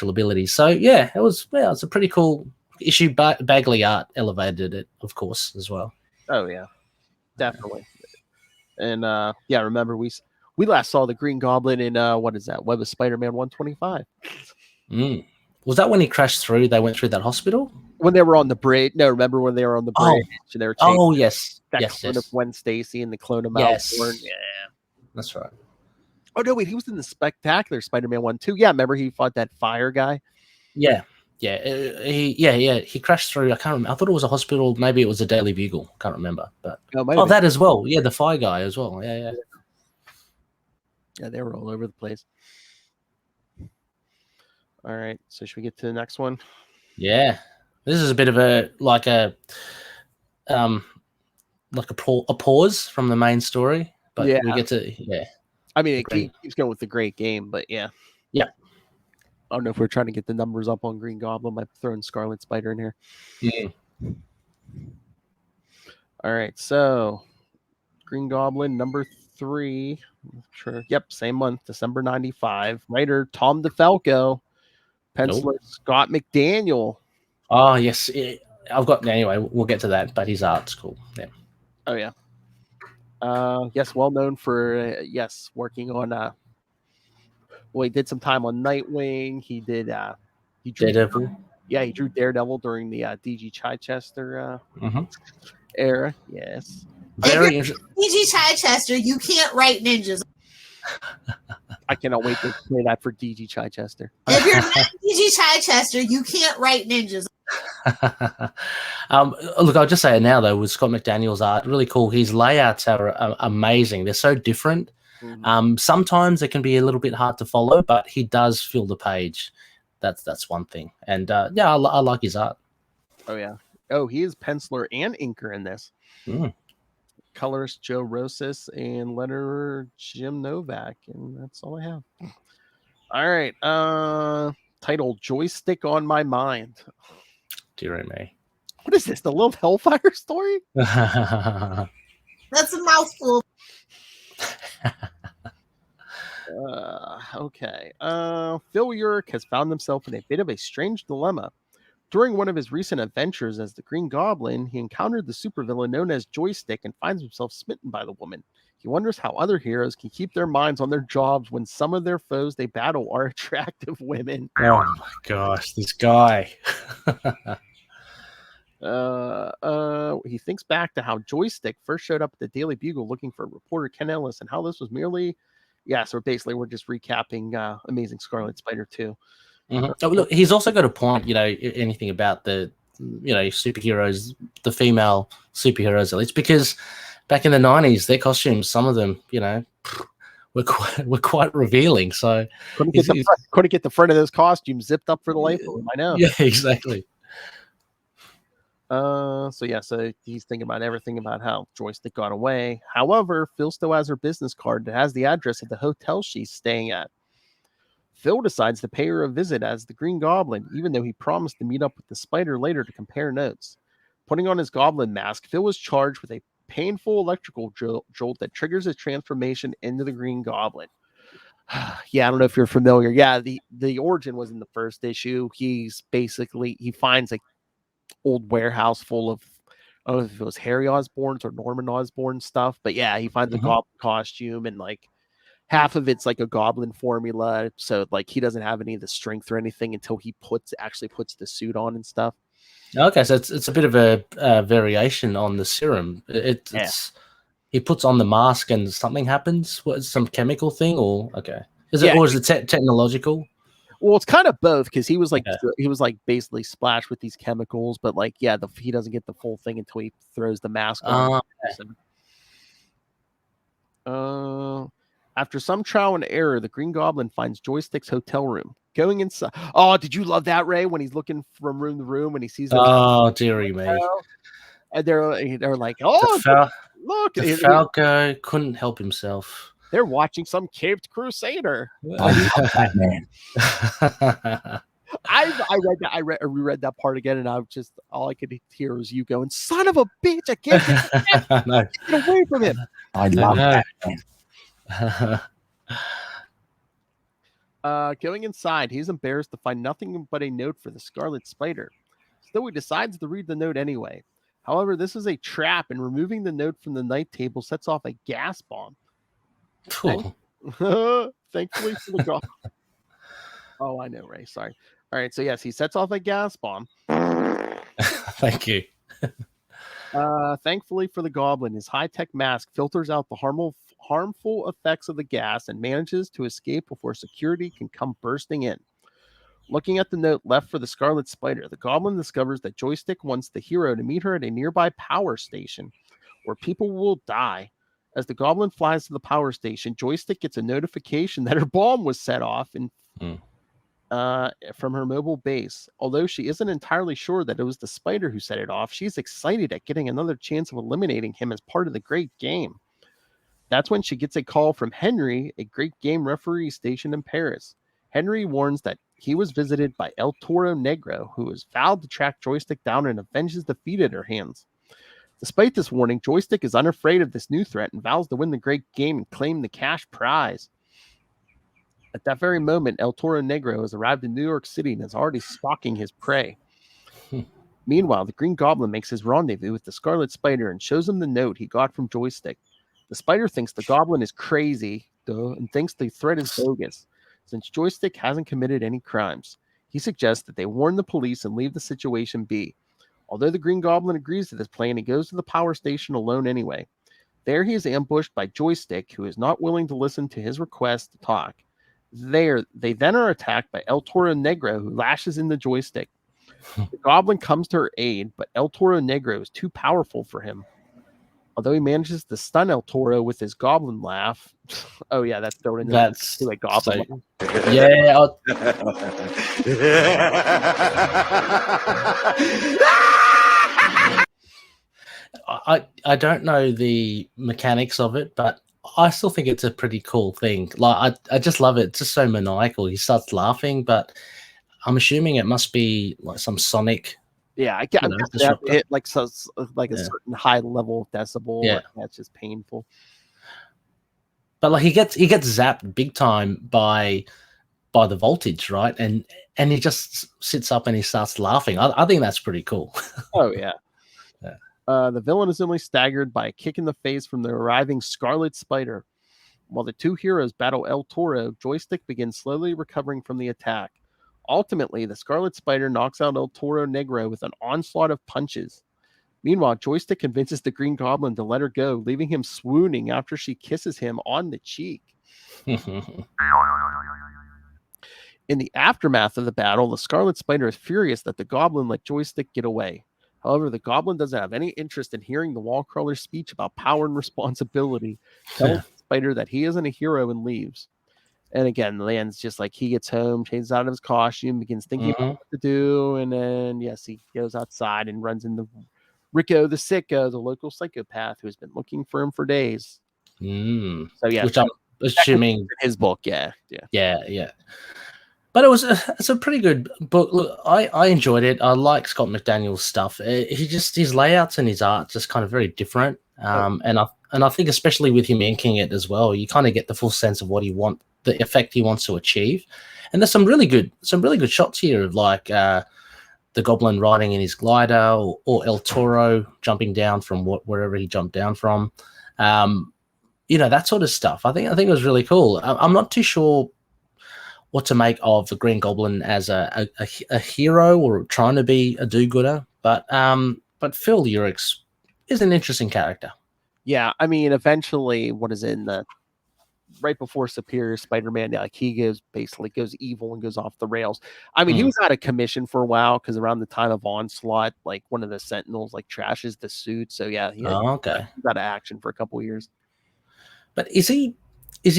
abilities? So yeah, it was a pretty cool issue. Bagley art elevated it, of course, as well. Oh yeah, definitely. And remember we last saw the Green Goblin in what is that? Web of Spider-Man 125. Was that when he crashed through? They went through that hospital when they were on the bridge. No, remember when they were on the bridge? And they were yes, clone of Gwen Stacy and the clone of Malborn. Yeah, that's right. Oh no, wait, he was in the Spectacular Spider-Man 1 too. Yeah, remember he fought that fire guy? Yeah. He crashed through. I can't remember. I thought it was a hospital. Maybe it was a Daily Bugle. Can't remember. But that as well. Yeah, the fire guy as well. Yeah. Yeah, they were all over the place. All right, so should we get to the next one? Yeah, this is a bit of a pause from the main story, but we get to I mean, it keeps going with the great game, but yeah. I don't know if we're trying to get the numbers up on Green Goblin by throwing Scarlet Spider in here. Yeah. All right, so Green Goblin number 3. Sure. Yep, same month, December 95. Writer Tom DeFalco. Penciler Scott McDaniel. Oh, yes. Anyway, we'll get to that, but his art's cool. Yeah. Oh, yeah. Yes, well known for, working on... he did some time on Nightwing. He did... he drew Daredevil. Yeah, he drew Daredevil during the D.G. Chichester era. Yes. Very interesting. D.G. Chichester, you can't write ninjas. I cannot wait to play that for D.G. Chichester. If you're not D.G. Chichester, you can't write ninjas. Look, I'll just say it now, though, with Scott McDaniel's art, really cool. His layouts are amazing. They're so different. Mm-hmm. Sometimes it can be a little bit hard to follow, but he does fill the page. That's one thing. And, I like his art. Oh, yeah. Oh, he is penciler and inker in this. colorist Joe Rosas, and letterer Jim Novak, and that's all I have. All right. Title Joystick on My Mind. Dear me. What is this? The Little Hellfire story? That's a mouthful. Okay. Phil Perich has found himself in a bit of a strange dilemma. During one of his recent adventures as the Green Goblin, he encountered the supervillain known as Joystick and finds himself smitten by the woman. He wonders how other heroes can keep their minds on their jobs when some of their foes they battle are attractive women. Oh my gosh, this guy. He thinks back to how Joystick first showed up at the Daily Bugle looking for reporter Ken Ellis and how this was merely... Yeah, so basically we're just recapping Amazing Scarlet Spider 2. Mm-hmm. Oh, look, he's also got a point, anything about the, superheroes, the female superheroes, at least, because back in the 90s, their costumes, some of them, were quite revealing. So couldn't get the front of those costumes zipped up for the life of them. I know. Yeah, exactly. So he's thinking about everything about how Joystick got away. However, Phil still has her business card that has the address of the hotel she's staying at. Phil decides to pay her a visit as the Green Goblin, even though he promised to meet up with the Spider later to compare notes. Putting on his Goblin mask, Phil was charged with a painful electrical jolt that triggers his transformation into the Green Goblin. Yeah, I don't know if you're familiar. Yeah, the origin was in the first issue. He finds a old warehouse full of, I don't know if it was Harry Osborn's or Norman Osborn stuff, but yeah, he finds a Goblin costume and like half of it's like a Goblin formula, so like he doesn't have any of the strength or anything until he actually puts the suit on and stuff. Okay, so it's a bit of a variation on the serum. It's he puts on the mask and something happens. What, some chemical thing, or okay? Is it technological? Well, it's kind of both because he was like basically splashed with these chemicals, but like he doesn't get the full thing until he throws the mask on. After some trial and error, the Green Goblin finds Joystick's hotel room. Going inside. Oh, did you love that, Ray? When he's looking from room to room and he sees. Oh, dearie me! And they're like, oh, look! The Falco couldn't help himself. They're watching some Caped Crusader. Man. I reread that part again, and all I could hear was you going, "Son of a bitch! I can't get away from him." I love that. Going inside, he's embarrassed to find nothing but a note for the Scarlet Spider. Still, he decides to read the note anyway. However, this is a trap, and removing the note from the night table sets off a gas bomb. Cool. Thankfully for the Goblin. Oh, I know, Ray. Sorry. All right. So yes, he sets off a gas bomb. Thank you. Thankfully for the Goblin, his high-tech mask filters out the harmful effects of the gas and manages to escape before security can come bursting in. Looking at the note left for the Scarlet Spider, the Goblin discovers that Joystick wants the hero to meet her at a nearby power station where people will die. As the Goblin flies to the power station, Joystick gets a notification that her bomb was set off from her mobile base. Although she isn't entirely sure that it was the Spider who set it off, she's excited at getting another chance of eliminating him as part of the great game. That's when she gets a call from Henry, a great game referee stationed in Paris. Henry warns that he was visited by El Toro Negro, who has vowed to track Joystick down and avenge his defeat at her hands. Despite this warning, Joystick is unafraid of this new threat and vows to win the great game and claim the cash prize. At that very moment, El Toro Negro has arrived in New York City and is already stalking his prey. Meanwhile, the Green Goblin makes his rendezvous with the Scarlet Spider and shows him the note he got from Joystick. The Spider thinks the Goblin is crazy, and thinks the threat is bogus, since Joystick hasn't committed any crimes. He suggests that they warn the police and leave the situation be. Although the Green Goblin agrees to this plan, he goes to the power station alone anyway. There he is ambushed by Joystick, who is not willing to listen to his request to talk. They then are attacked by El Toro Negro, who lashes into Joystick. The Goblin comes to her aid, but El Toro Negro is too powerful for him. Although he manages to stun El Toro with his Goblin laugh. Oh yeah, that's thrown in there. That's like Goblin. Yeah. I don't know the mechanics of it, but I still think it's a pretty cool thing. Like I just love it. It's just so maniacal. He starts laughing, but I'm assuming it must be like some sonic. Yeah, I You can't know, have to disruptor. hit like a Yeah. certain high level of decibel. Yeah. Like, that's just painful. But like he gets zapped big time by the voltage, right? And he just sits up and he starts laughing. I think that's pretty cool. Oh yeah. Yeah. The villain is only staggered by a kick in the face from the arriving Scarlet Spider. While the two heroes battle El Toro, Joystick begins slowly recovering from the attack. Ultimately, the Scarlet Spider knocks out El Toro Negro with an onslaught of punches. Meanwhile, Joystick convinces the Green Goblin to let her go, leaving him swooning after she kisses him on the cheek. In the aftermath of the battle, the Scarlet Spider is furious that the Goblin let Joystick get away. However, the Goblin doesn't have any interest in hearing the Wallcrawler's speech about power and responsibility, telling the Spider that he isn't a hero and leaves. And again, Land's just like he gets home, changes out of his costume, begins thinking about what to do, and then yes, he goes outside and runs into Rico the Sicko, the local psychopath who has been looking for him for days. So yeah, Which I'm assuming his book, yeah. But it's a pretty good book. Look, I enjoyed it. I like Scott McDaniel's stuff. His layouts and his art just kind of very different. And I think especially with him inking it as well, you kind of get the full sense of what the effect he wants to achieve. And there's some really good shots here of like the Goblin riding in his glider, or El Toro jumping down from wherever he jumped down from. That sort of stuff. I think it was really cool. I'm not too sure what to make of the Green Goblin as a hero or trying to be a do-gooder, but Phil Perich is an interesting character. Yeah, I mean, eventually, what is in the right before Superior Spider-Man, like he goes evil and goes off the rails. I mean, he was out of commission for a while because around the time of Onslaught, like one of the Sentinels like trashes the suit. So yeah, he got out of action for a couple of years. But is he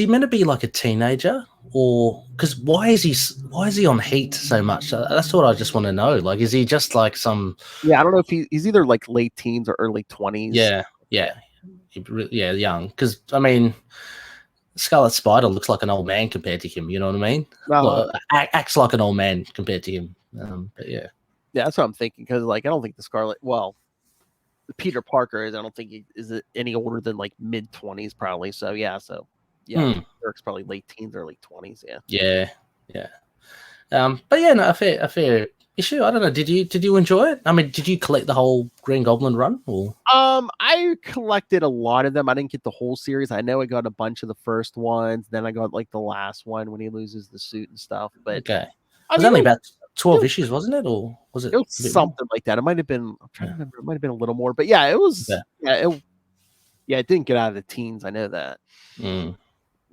meant to be like a teenager, or because why is he on heat so much? That's what I just want to know. Like, is he just like some? Yeah, I don't know if he's either like late teens or early 20s. Yeah, young. Because I mean, Scarlet Spider looks like an old man compared to him. You know what I mean? Well, acts like an old man compared to him. But yeah, that's what I'm thinking. Because like, I don't think Peter Parker is. I don't think he is any older than like mid 20s, probably. So yeah, Eric's probably late teens, early 20s. Yeah. But yeah, no, a fair issue. I don't know. Did you enjoy it? I mean, did you collect the whole Green Goblin run? Or I collected a lot of them. I didn't get the whole series. I know I got a bunch of the first ones. Then I got like the last one when he loses the suit and stuff. But okay, it was only about 12 issues, wasn't it? Or was it? It was something like that. It might have been. I'm trying to remember. It might have been a little more. But yeah, it was. It didn't get out of the teens. I know that.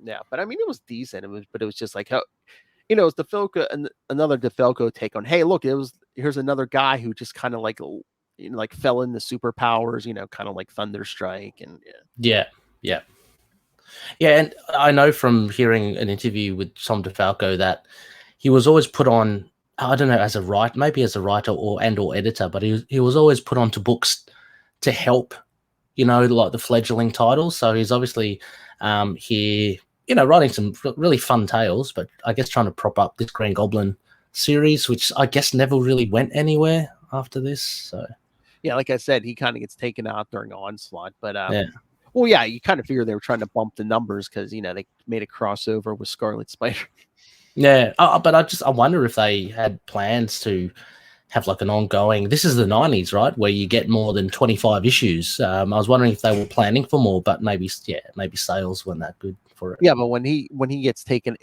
Yeah, but I mean, it was decent. But it was just like how. It's DeFalco and another DeFalco take on. Hey, look, here's another guy who just kind of like fell into superpowers. Kind of like Thunderstrike and yeah. And I know from hearing an interview with Tom DeFalco that he was always put on. I don't know, as a writer or editor, but he was always put onto books to help. Like the fledgling titles. So he's obviously here. Writing some really fun tales, but I guess trying to prop up this Green Goblin series, which I guess never really went anywhere after this. So, yeah, like I said, he kind of gets taken out during Onslaught, but you kind of figure they were trying to bump the numbers because they made a crossover with Scarlet Spider. Yeah, but I wonder if they had plans to have like an ongoing. This is the 90s, right, where you get more than 25 issues. I was wondering if they were planning for more, but maybe sales weren't that good. Yeah, but when he gets taken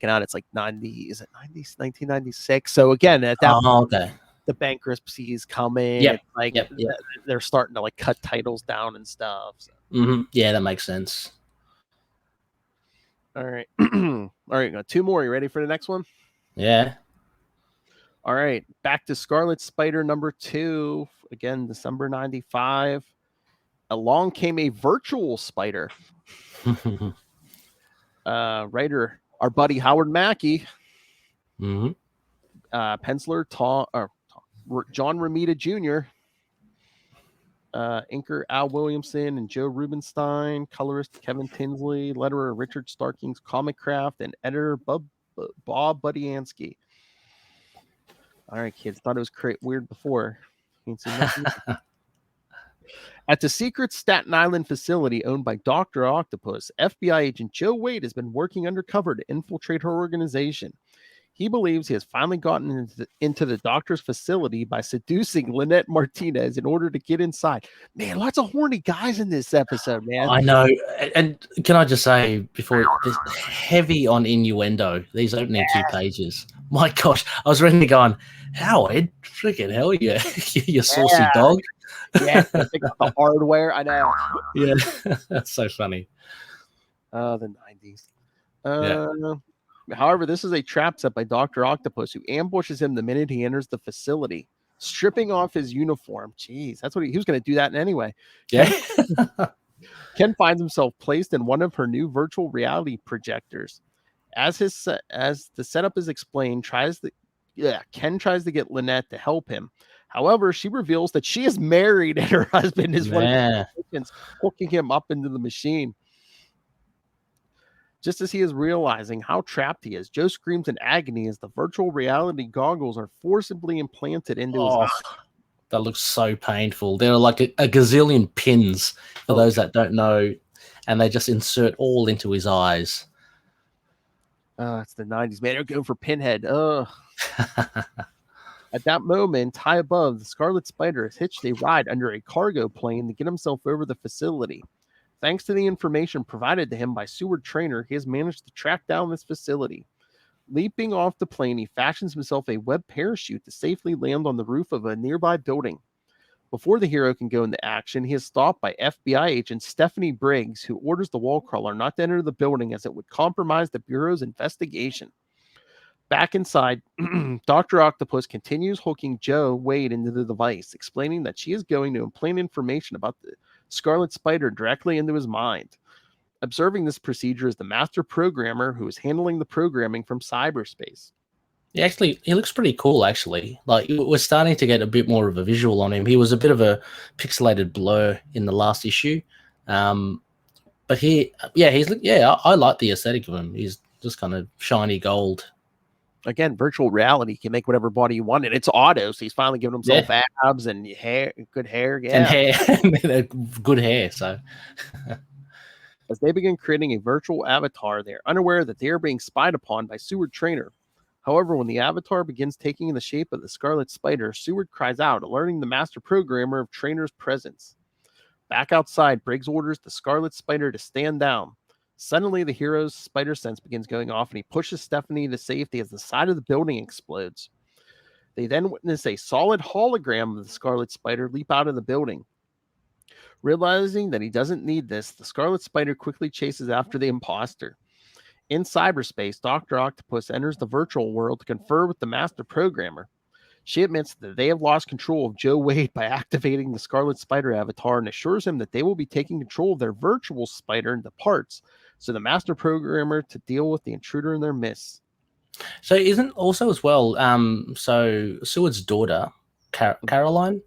out, it's like 1996. So again, at that the bankruptcy is coming. Yeah, they're starting to like cut titles down and stuff. So. Yeah, that makes sense. All right, all right. Got two more. You ready for the next one? Yeah. All right, back to Scarlet Spider number 2. Again, December 95. Along came a virtual spider. Writer, our buddy Howard Mackey. Penciler, John Romita Jr. Inker Al Williamson and Joe Rubenstein, colorist Kevin Tinsley, letterer Richard Starkings Comic Craft, and editor Bob Budiansky. All right, kids. Thought it was weird before. Ain't seen nothing. At the secret Staten Island facility owned by Dr. Octopus, FBI agent Joe Wade has been working undercover to infiltrate her organization. He believes he has finally gotten into the doctor's facility by seducing Lynette Martinez in order to get inside. Man, lots of horny guys in this episode, man. I know. And can I just say, before this, heavy on innuendo, these opening 2 pages. My gosh, I was ready going, Howard, freaking hell yeah, you saucy dog. Yeah, pick up the hardware. I know. Yeah, that's so funny. The 90s. However, this is a trap set by Dr. Octopus, who ambushes him the minute he enters the facility, stripping off his uniform. Jeez, that's what he was going to do that anyway. Yeah. Ken finds himself placed in one of her new virtual reality projectors. As the setup is explained, Ken tries to get Lynette to help him. However, she reveals that she is married and her husband is one of the agents, hooking him up into the machine. Just as he is realizing how trapped he is, Joe screams in agony as the virtual reality goggles are forcibly implanted into his eyes. That looks so painful. There are like a gazillion pins, for those that don't know, and they just insert all into his eyes. It's the 90s, man. They're going for Pinhead. At that moment, high above, the Scarlet Spider has hitched a ride under a cargo plane to get himself over the facility. Thanks to the information provided to him by Seward Trainer, he has managed to track down this facility. Leaping off the plane, he fashions himself a web parachute to safely land on the roof of a nearby building. Before the hero can go into action, he is stopped by FBI agent Stephanie Briggs, who orders the wall crawler not to enter the building as it would compromise the Bureau's investigation. Back inside, Dr. Octopus continues hooking Joe Wade into the device, explaining that she is going to implant information about the Scarlet Spider directly into his mind. Observing this procedure is the master programmer who is handling the programming from cyberspace. Yeah, actually, he looks pretty cool, actually. Like, we're starting to get a bit more of a visual on him. He was a bit of a pixelated blur in the last issue. But I like the aesthetic of him. He's just kind of shiny gold. Again, virtual reality can make whatever body you want, and it's auto, so he's finally giving himself abs and hair, good hair. Yeah. And hair, good hair, so... As they begin creating a virtual avatar, they are unaware that they are being spied upon by Seward Trainer. However, when the avatar begins taking the shape of the Scarlet Spider, Seward cries out, alerting the master programmer of Trainer's presence. Back outside, Briggs orders the Scarlet Spider to stand down. Suddenly, the hero's spider sense begins going off, and he pushes Stephanie to safety as the side of the building explodes. They then witness a solid hologram of the Scarlet Spider leap out of the building. Realizing that he doesn't need this, the Scarlet Spider quickly chases after the imposter. In cyberspace, Dr. Octopus enters the virtual world to confer with the master programmer. She admits that they have lost control of Joe Wade by activating the Scarlet Spider avatar and assures him that they will be taking control of their virtual spider into parts, so the master programmer to deal with the intruder in their midst. So isn't also as well, so Seward's daughter, Caroline,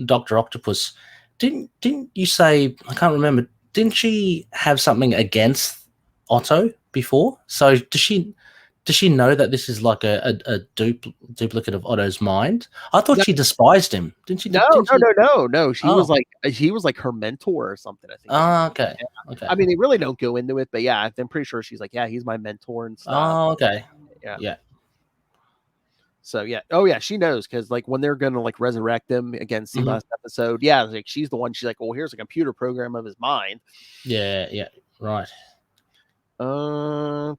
Dr. Octopus, didn't you say, I can't remember, didn't she have something against Otto before? So does she know that this is like a duplicate of Otto's mind? I thought she despised him. Didn't she? No. She was like her mentor or something, I think. Oh, okay. Yeah. Okay. I mean, they really don't go into it, but yeah, I'm pretty sure she's like, yeah, he's my mentor and stuff. Oh, okay. Yeah. So yeah. Oh yeah, she knows, because like when they're gonna like resurrect him again, see last episode. Yeah, like she's the one. She's like, well, here's a computer program of his mind. Yeah. Right. While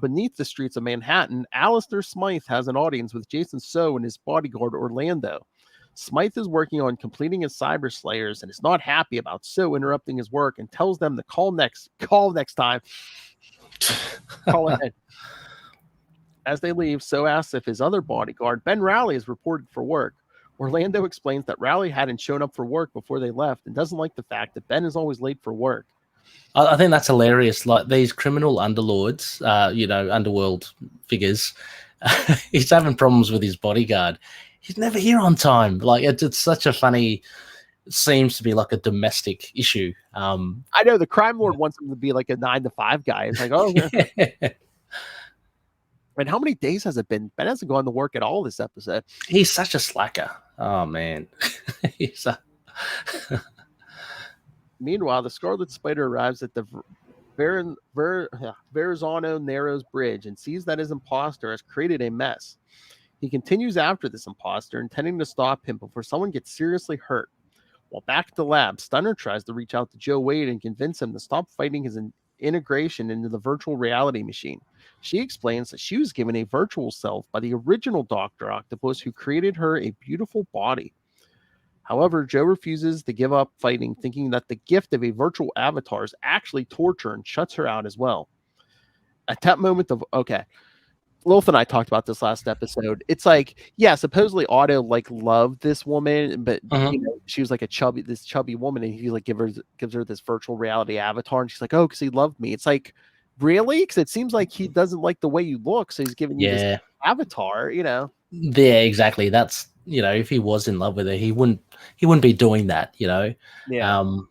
beneath the streets of Manhattan, Alistair Smythe has an audience with Jason So and his bodyguard Orlando. Smythe is working on completing his cyber slayers and is not happy about So interrupting his work and tells them to call next time. Call ahead. As they leave, So asks if his other bodyguard, Ben Rowley, is reported for work. Orlando explains that Rowley hadn't shown up for work before they left and doesn't like the fact that Ben is always late for work. I think that's hilarious. Like these criminal underlords, underworld figures, he's having problems with his bodyguard. he's never here on time. Like it's such a funny. Seems to be like a domestic issue. I know the crime lord wants him to be like a 9 to 5 guy. It's like, oh, yeah. And how many days has it been? Ben hasn't gone to work at all this episode. He's such a slacker. Oh man. Meanwhile, the Scarlet Spider arrives at the Verrazano Narrows Bridge and sees that his imposter has created a mess. He continues after this imposter, intending to stop him before someone gets seriously hurt. While back at the lab, Stunner tries to reach out to Joe Wade and convince him to stop fighting his integration into the virtual reality machine. She explains that she was given a virtual self by the original Dr. Octopus, who created her a beautiful body. However, Joe refuses to give up fighting, thinking that the gift of a virtual avatar is actually torture, and shuts her out as well. At that moment Lilith and I talked about this last episode. It's like, yeah, supposedly Otto like loved this woman, but you know, she was like this chubby woman, and he like gives her this virtual reality avatar, and she's like, oh, because he loved me. It's like, really? Because it seems like he doesn't like the way you look, so he's giving you this avatar, you know? Yeah, exactly. That's, you know, if he was in love with her, he wouldn't be doing that, you know. Yeah.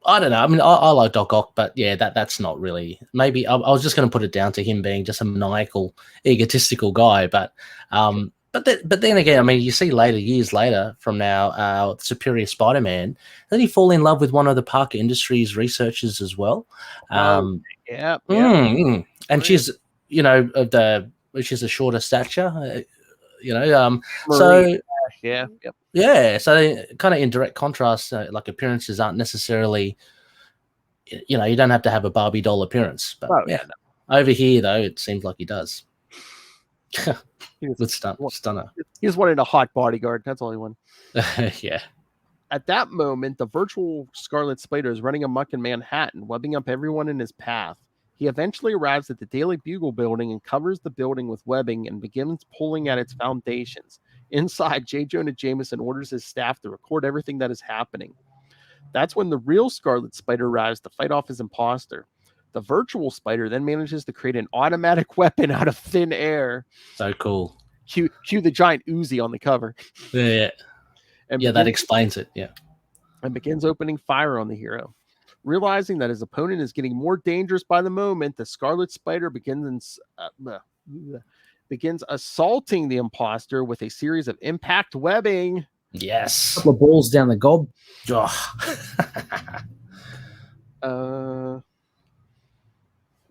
I don't know. I mean, I like Doc Ock, but yeah, that's not really. Maybe I was just going to put it down to him being just a maniacal, egotistical guy. But then again, I mean, you see years later from now, Superior Spider-Man, then he fall in love with one of the Parker Industries researchers as well. And she's, you know, she's a shorter stature, you know. So yeah, so kind of in direct contrast, like appearances aren't necessarily, you know, you don't have to have a Barbie doll appearance. But over here though, it seems like he does. With Stunner. He just wanted a hot bodyguard. That's all he wanted. Yeah. At that moment, the virtual Scarlet Spider is running amok in Manhattan, webbing up everyone in his path. He eventually arrives at the Daily Bugle building and covers the building with webbing and begins pulling at its foundations. Inside, J. Jonah Jameson orders his staff to record everything that is happening. That's when the real Scarlet Spider arrives to fight off his imposter. The virtual spider then manages to create an automatic weapon out of thin air. So cool. Cue the giant Uzi on the cover. Yeah. And that explains it. Yeah. And begins opening fire on the hero. Realizing that his opponent is getting more dangerous by the moment, the Scarlet Spider begins assaulting the imposter with a series of impact webbing. Yes. A couple of balls down the gob.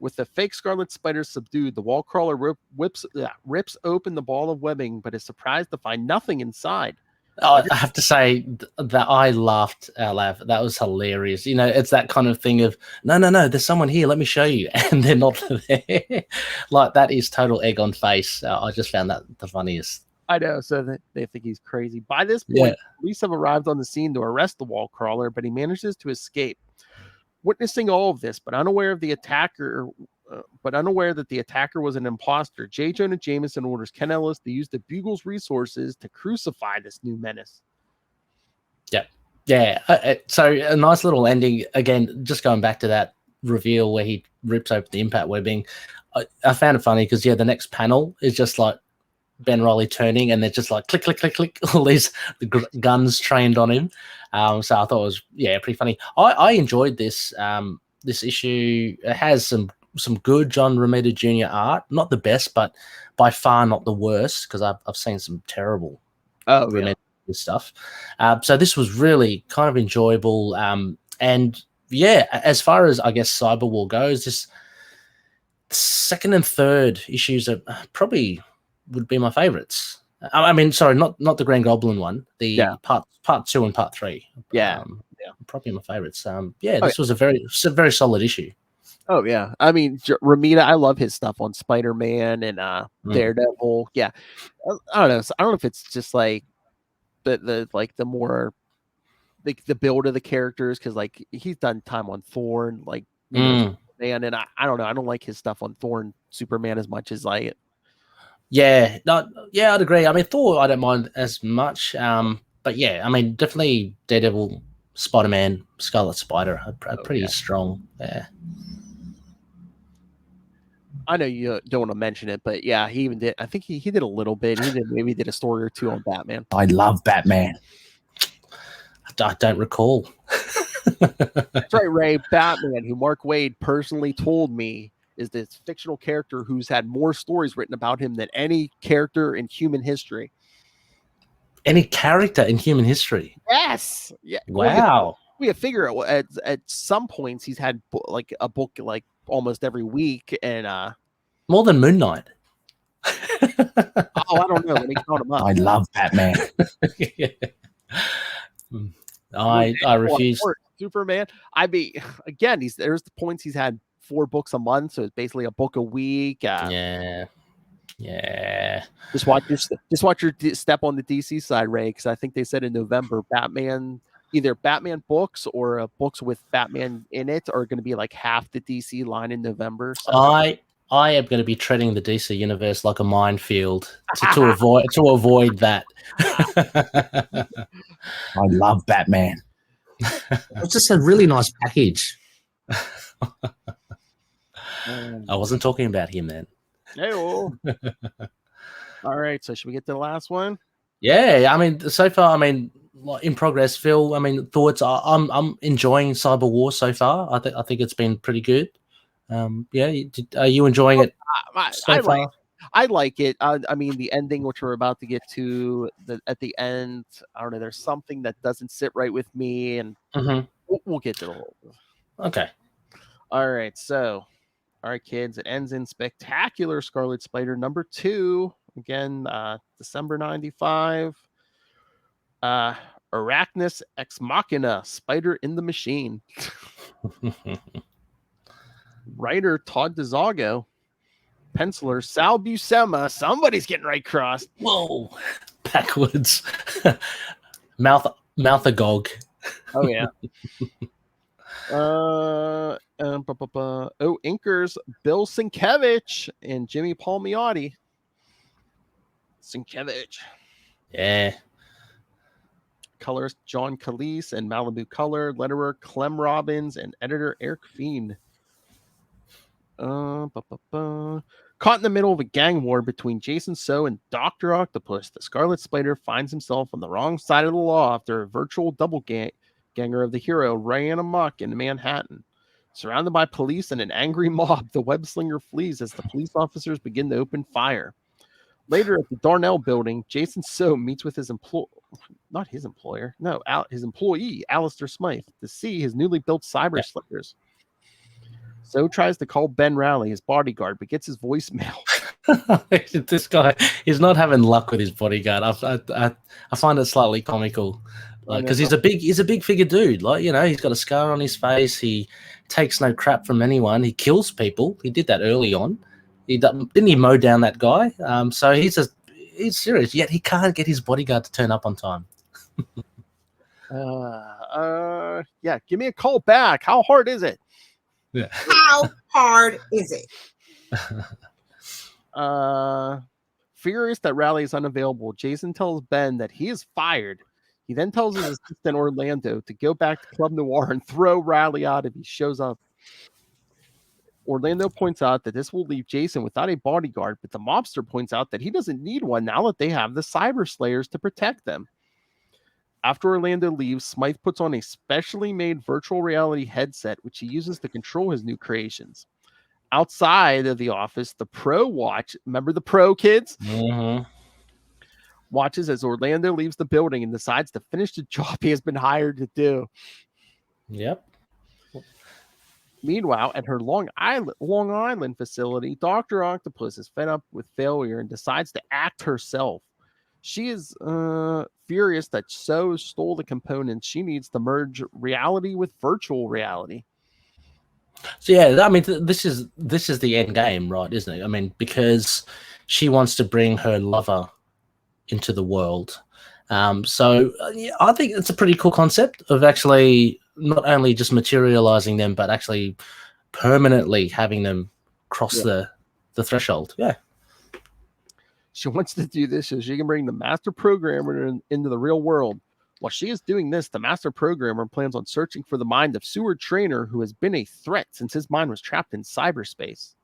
With the fake Scarlet Spider subdued, the wall crawler rips open the ball of webbing, but is surprised to find nothing inside. Oh, I have to say that I laughed out loud. That was hilarious. You know, it's that kind of thing of, no, there's someone here. Let me show you. And they're not there. Like, that is total egg on face. I just found that the funniest. I know. So they think he's crazy. By this point, police have arrived on the scene to arrest the wall crawler, but he manages to escape. Witnessing all of this, but unaware that the attacker was an imposter, J. Jonah Jameson orders Ken Ellis to use the Bugle's resources to crucify this new menace. Yeah. So a nice little ending. Again, just going back to that reveal where he rips open the impact webbing. I found it funny because, the next panel is just like Ben Reilly turning, and they're just like click, click, click, click, all these guns trained on him. So I thought it was, pretty funny. I enjoyed this. This issue. It has some good John Romita Jr. art. Not the best, but by far not the worst, because I've seen some terrible Romita stuff. So this was really kind of enjoyable. And as far as I guess Cyberwar goes, this second and third issues are probably would be my favorites. I mean, sorry, not the Grand Goblin one. The part 2 and part 3. Probably my favorites. This was a very solid issue. Oh yeah, I mean Romita, I love his stuff on Spider-Man and Daredevil. Yeah, I don't know. I don't know if it's just like the more like the build of the characters, because like he's done time on Thor and like man, and I don't know. I don't like his stuff on Thor and Superman as much as like. I'd agree. I mean, Thor, I don't mind as much. But I mean, definitely Daredevil, Spider-Man, Scarlet Spider are pretty strong. Yeah. I know you don't want to mention it, but yeah, he even did. I think he did a little bit. Maybe did a story or two on Batman. I love Batman. I don't recall. That's right, Ray. Batman, who Mark Waid personally told me is this fictional character who's had more stories written about him than any character in human history. Any character in human history? Yes. Yeah. Wow. We have figure at some points he's had like a book like almost every week, and more than Moon Knight. I don't know. Let me count them up. I love Batman. I refuse. Superman. I mean, again, there's the points he's had 4 books a month, so it's basically a book a week. Yeah. Just watch your step on the DC side, Ray, because I think they said in November, either Batman books or books with Batman in it are going to be like half the DC line in November. So. I am going to be treading the DC universe like a minefield to avoid that. I love Batman. It's just a really nice package. I wasn't talking about him then. All right, so should we get to the last one? Yeah, I mean, so far, in progress, Phil. Thoughts? I'm enjoying Cyberwar so far. I think it's been pretty good. Are you enjoying it so far? I like it. The ending, which we're about to get to, at the end, I don't know. There's something that doesn't sit right with me, and we'll get to the whole. Okay. All right. So, all right, kids. It ends in spectacular Scarlet Spider number 2. Again, December 95. Arachnus Ex Machina, Spider in the Machine. Writer Todd DeZago. Penciler Sal Buscema. Somebody's getting right crossed. Whoa, backwards. mouth agog. Oh yeah. Inkers Bill Sienkiewicz and Jimmy Palmiotti. Sienkiewicz. Yeah. Colorist John Calise and Malibu Color. Letterer Clem Robbins and editor Eric Fiend. Caught in the middle of a gang war between Jason So and Dr. Octopus, the Scarlet Spider finds himself on the wrong side of the law after a virtual ganger of the hero ran amok in Manhattan. Surrounded by police and an angry mob, the web slinger flees as the police officers begin to open fire. Later at the Darnell building, Jason So meets with his employee, Alistair Smythe, to see his newly built cyber slingers. So tries to call Ben Rowley, his bodyguard, but gets his voicemail. This guy is not having luck with his bodyguard. I find it slightly comical, because he's a big figure dude. He's got a scar on his face. He takes no crap from anyone. He kills people. He did that early on. Didn't he mow down that guy? So he's serious. Yet he can't get his bodyguard to turn up on time. Yeah. Give me a call back. How hard is it? Yeah. How hard is it? Furious that Rowley is unavailable, Jason tells Ben that he is fired. He then tells his assistant Orlando to go back to Club Noir and throw Rowley out if he shows up. Orlando points out that this will leave Jason without a bodyguard, but the mobster points out that he doesn't need one now that they have the Cyber Slayers to protect them. After Orlando leaves, Smythe puts on a specially made virtual reality headset, which he uses to control his new creations. Outside of the office, the Pro remember the Pro, kids? Mm-hmm. Watches as Orlando leaves the building and decides to finish the job he has been hired to do. Yep. Meanwhile, at her Long Island facility, Dr. Octopus is fed up with failure and decides to act herself. She is furious that So stole the components she needs to merge reality with virtual reality. So yeah, this is the end game, right? Isn't it? Because she wants to bring her lover into the world. I think it's a pretty cool concept of actually not only just materializing them, but actually permanently having them cross the threshold. Yeah. She wants to do this so she can bring the master programmer into the real world. While she is doing this, the master programmer plans on searching for the mind of Seward Trainer, who has been a threat since his mind was trapped in cyberspace.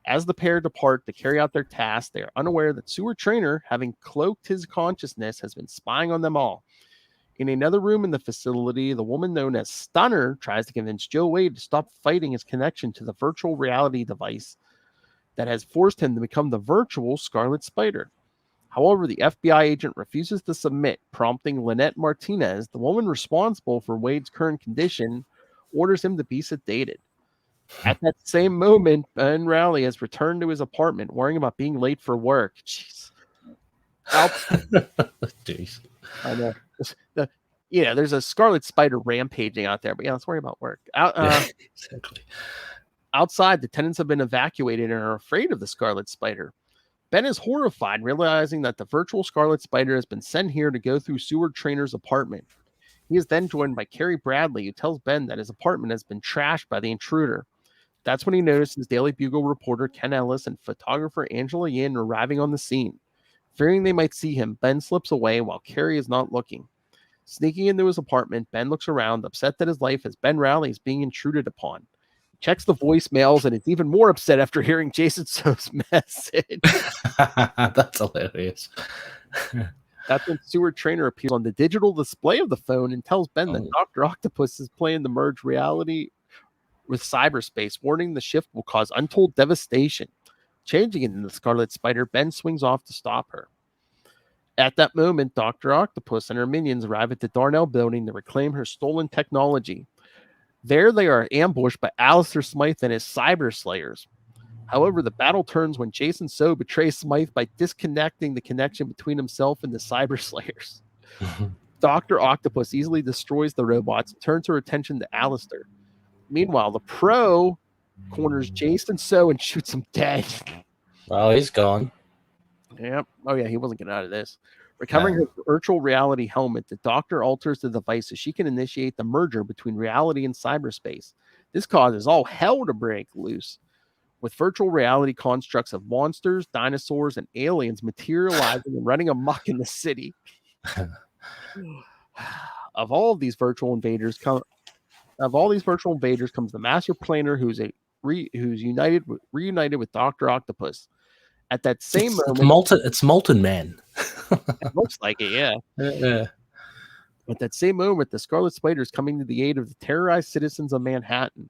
As the pair depart to carry out their task, they are unaware that Sewer Trainer, having cloaked his consciousness, has been spying on them all. In another room in the facility, the woman known as Stunner tries to convince Joe Wade to stop fighting his connection to the virtual reality device that has forced him to become the virtual Scarlet Spider. However, the FBI agent refuses to submit, prompting Lynette Martinez, the woman responsible for Wade's current condition, orders him to be sedated. At that same moment, Ben Rowley has returned to his apartment, worrying about being late for work. Jeez. Jeez. I know. There's a Scarlet Spider rampaging out there, but let's worry about work. Exactly. Outside, the tenants have been evacuated and are afraid of the Scarlet Spider. Ben is horrified, realizing that the virtual Scarlet Spider has been sent here to go through Sewer Trainer's apartment. He is then joined by Carrie Bradley, who tells Ben that his apartment has been trashed by the intruder. That's when he notices Daily Bugle reporter Ken Ellis and photographer Angela Yin arriving on the scene. Fearing they might see him, Ben slips away while Carrie is not looking. Sneaking into his apartment, Ben looks around, upset that his life as Ben Rowley is being intruded upon. He checks the voicemails and is even more upset after hearing Jason So's message. That's hilarious. That's when Sewer Trainer appears on the digital display of the phone and tells Ben that Dr. Octopus is planning to merge reality with cyberspace, warning the shift will cause untold devastation. Changing into the Scarlet Spider, Ben swings off to stop her. At that moment, Dr. Octopus and her minions arrive at the Darnell building to reclaim her stolen technology. There they are ambushed by Alistair Smythe and his Cyber Slayers. However, the battle turns when Jason So betrays Smythe by disconnecting the connection between himself and the Cyber Slayers. Dr. Octopus easily destroys the robots and turns her attention to Alistair. Meanwhile, the Pro corners Jason So and shoots him dead. Well, he's gone. Yep. Oh, yeah, he wasn't getting out of this. Recovering her virtual reality helmet, the Doctor alters the device so she can initiate the merger between reality and cyberspace. This causes all hell to break loose, with virtual reality constructs of monsters, dinosaurs, and aliens materializing and running amok in the city. Of all these virtual invaders comes the Master Planner, who's reunited with Dr. Octopus. At that same moment, it's Molten Man. It looks like it, yeah. At that same moment, the Scarlet Spider is coming to the aid of the terrorized citizens of Manhattan.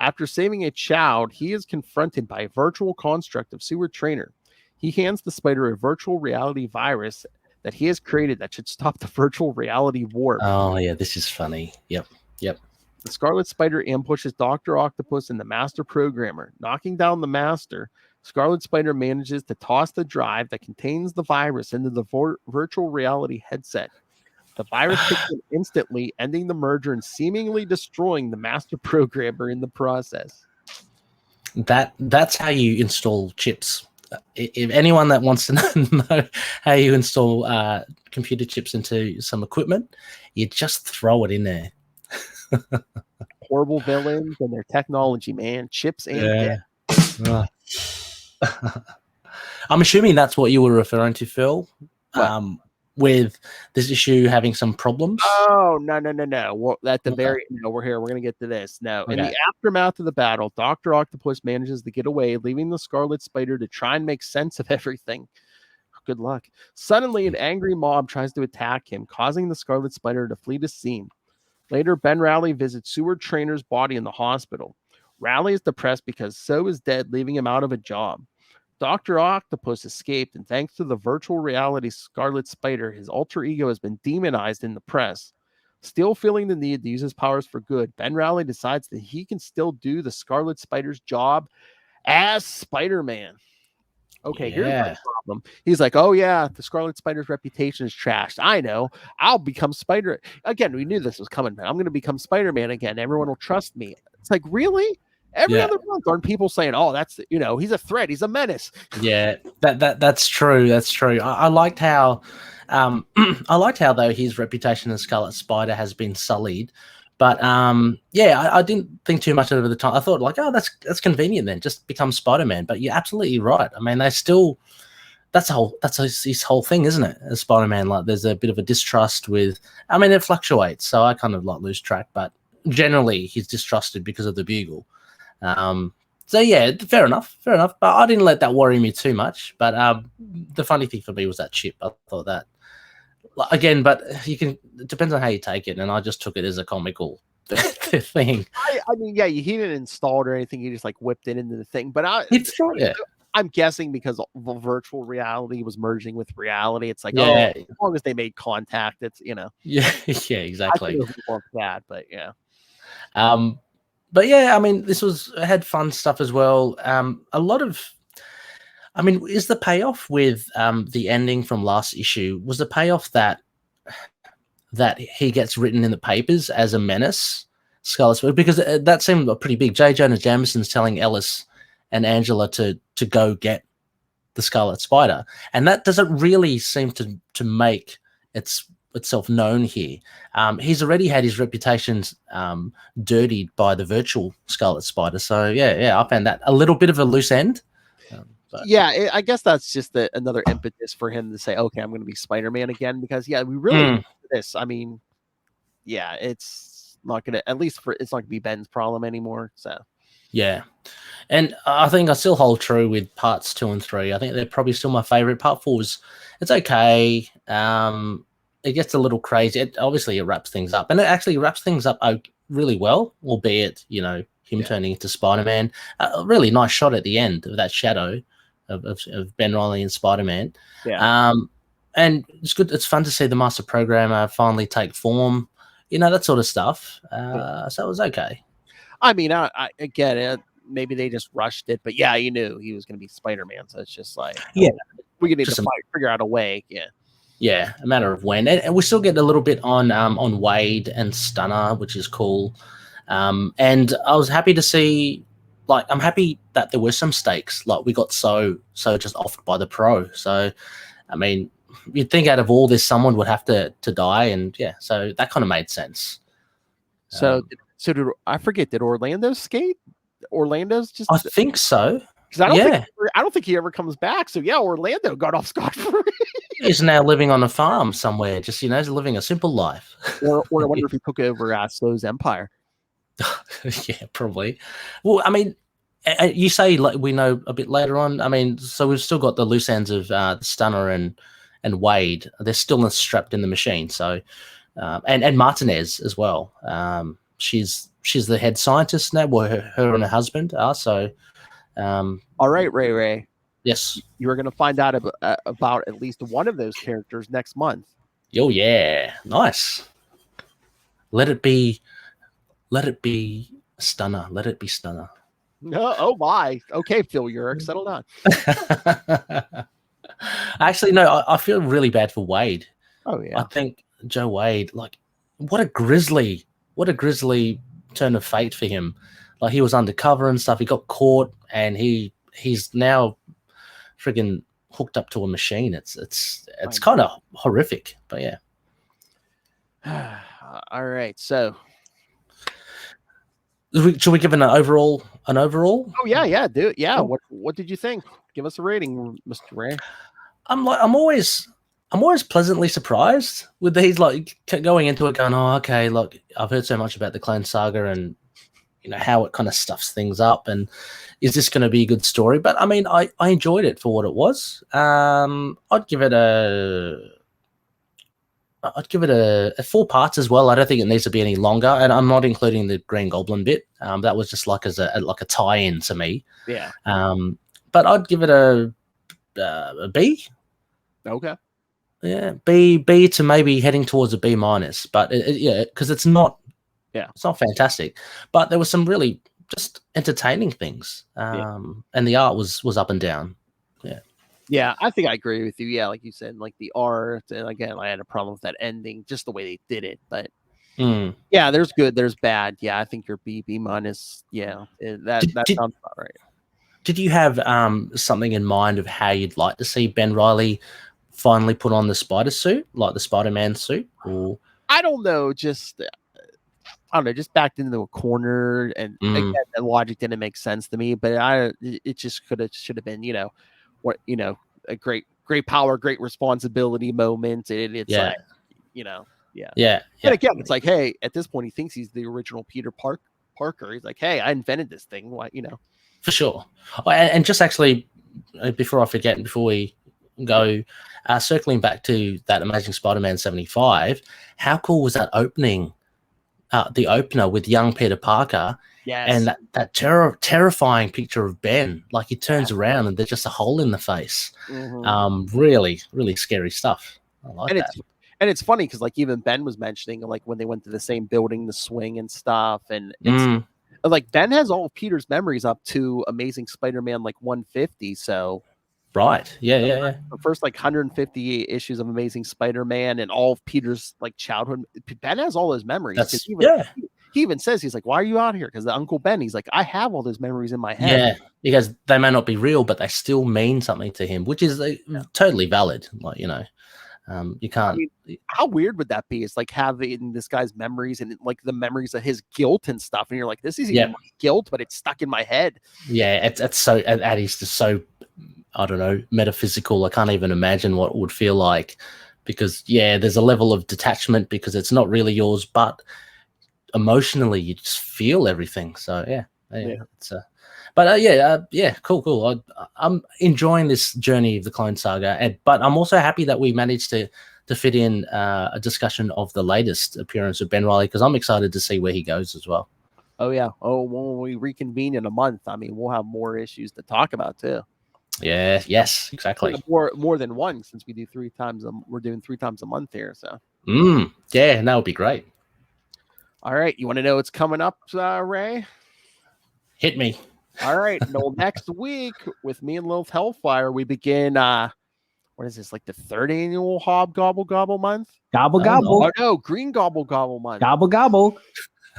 After saving a child, he is confronted by a virtual construct of Sewer Trainer. He hands the spider a virtual reality virus that he has created that should stop the virtual reality warp. Oh, yeah, this is funny. Yep. The Scarlet Spider ambushes Dr. Octopus and the Master Programmer. Knocking down the Master, Scarlet Spider manages to toss the drive that contains the virus into the virtual reality headset. The virus kicks in instantly, ending the merger and seemingly destroying the Master Programmer in the process. That's how you install chips. If anyone that wants to know how you install computer chips into some equipment, you just throw it in there. Horrible villains and their technology, man. Chips and death. I'm assuming that's what you were referring to, Phil, with this issue having some problems. Oh, no. Well, at the very, we're here. We're going to get to this. No, in the aftermath of the battle, Dr. Octopus manages to get away, leaving the Scarlet Spider to try and make sense of everything. Good luck. Suddenly, an angry mob tries to attack him, causing the Scarlet Spider to flee the scene. Later, Ben Rowley visits Sewer Trainer's body in the hospital. Rowley is depressed because So is dead, leaving him out of a job. Dr. Octopus escaped, and thanks to the virtual reality Scarlet Spider, his alter ego has been demonized in the press. Still feeling the need to use his powers for good, Ben Rowley decides that he can still do the Scarlet Spider's job as Spider-Man. Okay, here's my problem. He's like, oh yeah, the Scarlet Spider's reputation is trashed. I know. I'll become Spider. Again, we knew this was coming, man. I'm going to become Spider-Man again. Everyone will trust me. It's like, really? Every other month, aren't people saying, oh, that's, he's a threat. He's a menace. Yeah, that's true. That's true. I liked how, though, his reputation as Scarlet Spider has been sullied. But I didn't think too much of it at the time. I thought that's convenient then, just become Spider-Man. But you're absolutely right. I mean, that's his whole thing, isn't it? As Spider-Man, like there's a bit of a distrust with. I mean, it fluctuates, so I kind of lose track. But generally, he's distrusted because of the Bugle. So yeah, fair enough. But I didn't let that worry me too much. But the funny thing for me was that chip. I thought that again, but it depends on how you take it, and I just took it as a comical thing. I mean, yeah, he didn't install it or anything. He just like whipped it into the thing. But I'm guessing because the virtual reality was merging with reality. It's like, as long as they made contact, it's Yeah, exactly. I want that, but yeah. But yeah, I mean, had fun stuff as well. A lot of, I mean, is the payoff with the ending from last issue? Was the payoff that he gets written in the papers as a menace, Scarlet Spider? Because that seemed pretty big. J. Jonah Jameson's telling Ellis and Angela to go get the Scarlet Spider, and that doesn't really seem to make itself known here. He's already had his reputation dirtied by the virtual Scarlet Spider, so yeah, I found that a little bit of a loose end. I guess that's just another impetus for him to say, okay, I'm going to be Spider-Man again, because we really need this. I mean, it's not going to, at least it's not going to be Ben's problem anymore. So yeah, and I think I still hold true with parts 2 and 3. I think they're probably still my favorite. Part 4 it's okay. It gets a little crazy. Obviously, it wraps things up, and it actually wraps things up really well, albeit him turning into Spider-Man. A really nice shot at the end of that shadow of Ben Reilly and Spider-Man. Yeah. And it's good. It's fun to see the Master Programmer finally take form. That sort of stuff. So it was okay. I mean, I get it. Maybe they just rushed it, but you knew he was going to be Spider-Man, so it's just like, we need to figure out a way. Yeah, a matter of when. And we still get a little bit on Wade and Stunner, which is cool. And I was happy to see, I'm happy that there were some stakes. Like, we got so just offed by the Pro. So, I mean, you'd think out of all this, someone would have to die. And so that kind of made sense. So did I forget, did Orlando skate? Orlando's just... I think so. Because I don't think he ever comes back. So Orlando got off scot-free. He's now living on a farm somewhere, just living a simple life. or I wonder if he took over Slow's empire. Yeah, probably. Well, I mean, you say we know a bit later on. I mean, so we've still got the loose ends of Stunner and Wade. They're still strapped in the machine. So, and Martinez as well. She's the head scientist now. Well, her and her husband are. So. All right, Ray. Yes, you are going to find out about at least one of those characters next month. Oh yeah, nice. Let it be Stunner. Let it be Stunner. No, oh my. Okay, Phil Perich, settle down. Actually, no. I feel really bad for Wade. Oh yeah. I think Joe Wade. What a grisly turn of fate for him. He was undercover and stuff. He got caught, and he's now friggin' hooked up to a machine. It's kind of horrific, but yeah. All right, so should we give an overall? Oh yeah, do it. Yeah. What did you think? Give us a rating, Mr. Ray. I'm always pleasantly surprised with these. Going into it, going, oh, okay. I've heard so much about the Clone Saga and how it kind of stuffs things up, and is this going to be a good story? But I mean, I enjoyed it for what it was. I'd give it a 4 parts as well. I don't think it needs to be any longer, and I'm not including the Green Goblin bit. That was just as a tie-in to me. Yeah. But I'd give it a B. Okay. Yeah, B to maybe heading towards a B minus, but because it's not. Yeah, it's not fantastic, but there were some really just entertaining things, and the art was up and down. Yeah, I think I agree with you. Yeah, like you said, the art, and again, I had a problem with that ending, just the way they did it. But there's good, there's bad. Yeah, I think your B minus. Yeah, that sounds about right. Did you have something in mind of how you'd like to see Ben Reilly finally put on the spider suit, like the Spider-Man suit? Or I don't know, just just backed into a corner, and again, the logic didn't make sense to me. But it just should have been, a great power, great responsibility moment. It's yeah. And again, it's like, hey, at this point, he thinks he's the original Peter Parker. He's like, hey, I invented this thing. What, For sure. Oh, and just actually, before I forget, and before we go, circling back to that Amazing Spider-Man 75, how cool was that opening, the opener with young Peter Parker, and that terrifying picture of Ben, like he turns around and there's just a hole in the face. Really, really scary stuff. I like that. And it's funny because like even Ben was mentioning like when they went to the same building, the swing and stuff, and it's like Ben has all of Peter's memories up to Amazing Spider-Man like 150. So right, yeah. The first like 150 issues of Amazing Spider-Man and all of Peter's like childhood. Ben has all his memories. He even says he's like, "Why are you out here?" Because the Uncle Ben, he's like, "I have all those memories in my head." Yeah, because they may not be real, but they still mean something to him, which is totally valid. Like you can't. I mean, how weird would that be? It's like having this guy's memories and like the memories of his guilt and stuff, and you're like, "This isn't even my guilt, but it's stuck in my head." Yeah, it's so that is just so, I don't know, metaphysical. I can't even imagine what it would feel like, because there's a level of detachment because it's not really yours, but emotionally you just feel everything. So it's cool. I'm enjoying this journey of the Clone Saga, but I'm also happy that we managed to fit in a discussion of the latest appearance of Ben Reilly, because I'm excited to see where he goes as well. When we reconvene in a month, I mean, we'll have more issues to talk about too. Yes, exactly. More than one, since we do we're doing 3 times a month here. So that would be great. All right, you want to know what's coming up, Ray? Hit me. All right, next week with me and Lilith Hellfire, we begin. What is this? Like the 3rd annual Hobgobble Gobble month? Gobble gobble. Oh no, Green Gobble Gobble month. Gobble gobble.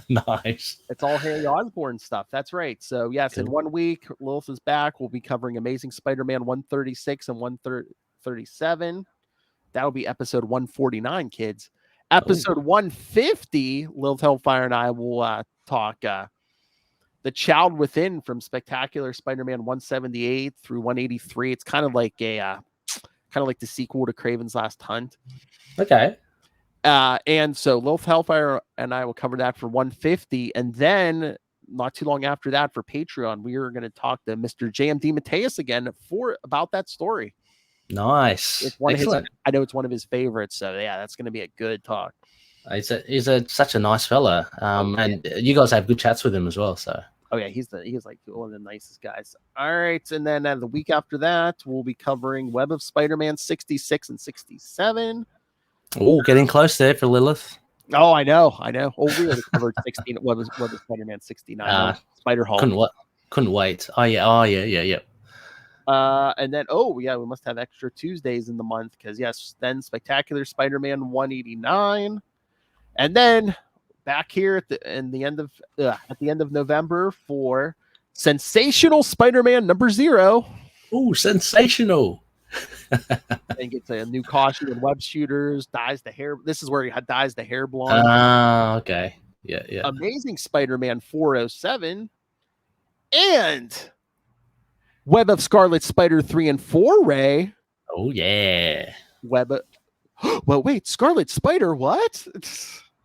Nice. It's all Harry Osborn stuff. That's right. So yes, cool. In 1 week, Lilith is back. We'll be covering Amazing Spider-Man 136 and 137. That'll be episode 149, kids. Episode 150, Lilith Hellfire and I will talk The Child Within from Spectacular Spider-Man 178 through 183. It's kind of like the sequel to Kraven's Last Hunt. Okay. And so Lilith Hellfire and I will cover that for 150, and then not too long after that for Patreon, we are going to talk to Mr. JMD Mateus again about that story. Nice. It's I know it's one of his favorites, so that's going to be a good talk. He's such a nice fella, and you guys have good chats with him as well. So he's like one of the nicest guys. All right, and then the week after that, we'll be covering Web of Spider-Man 66 and 67. Oh, getting close there for Lilith. Oh, I know. Oh, we already covered 16 Web of Spider-Man 69. Spider Hulk. Couldn't wait. Oh yeah. And then we must have extra Tuesdays in the month because then Spectacular Spider-Man 189, and then back here at the end of November for Sensational Spider-Man #0. Oh, sensational! And gets a new costume and web shooters. Dyes the hair. This is where he dyes the hair blonde. Okay. Yeah. Amazing Spider-Man 407 and Web of Scarlet Spider 3 and 4, Ray. Oh, yeah. Well, wait, Scarlet Spider, what?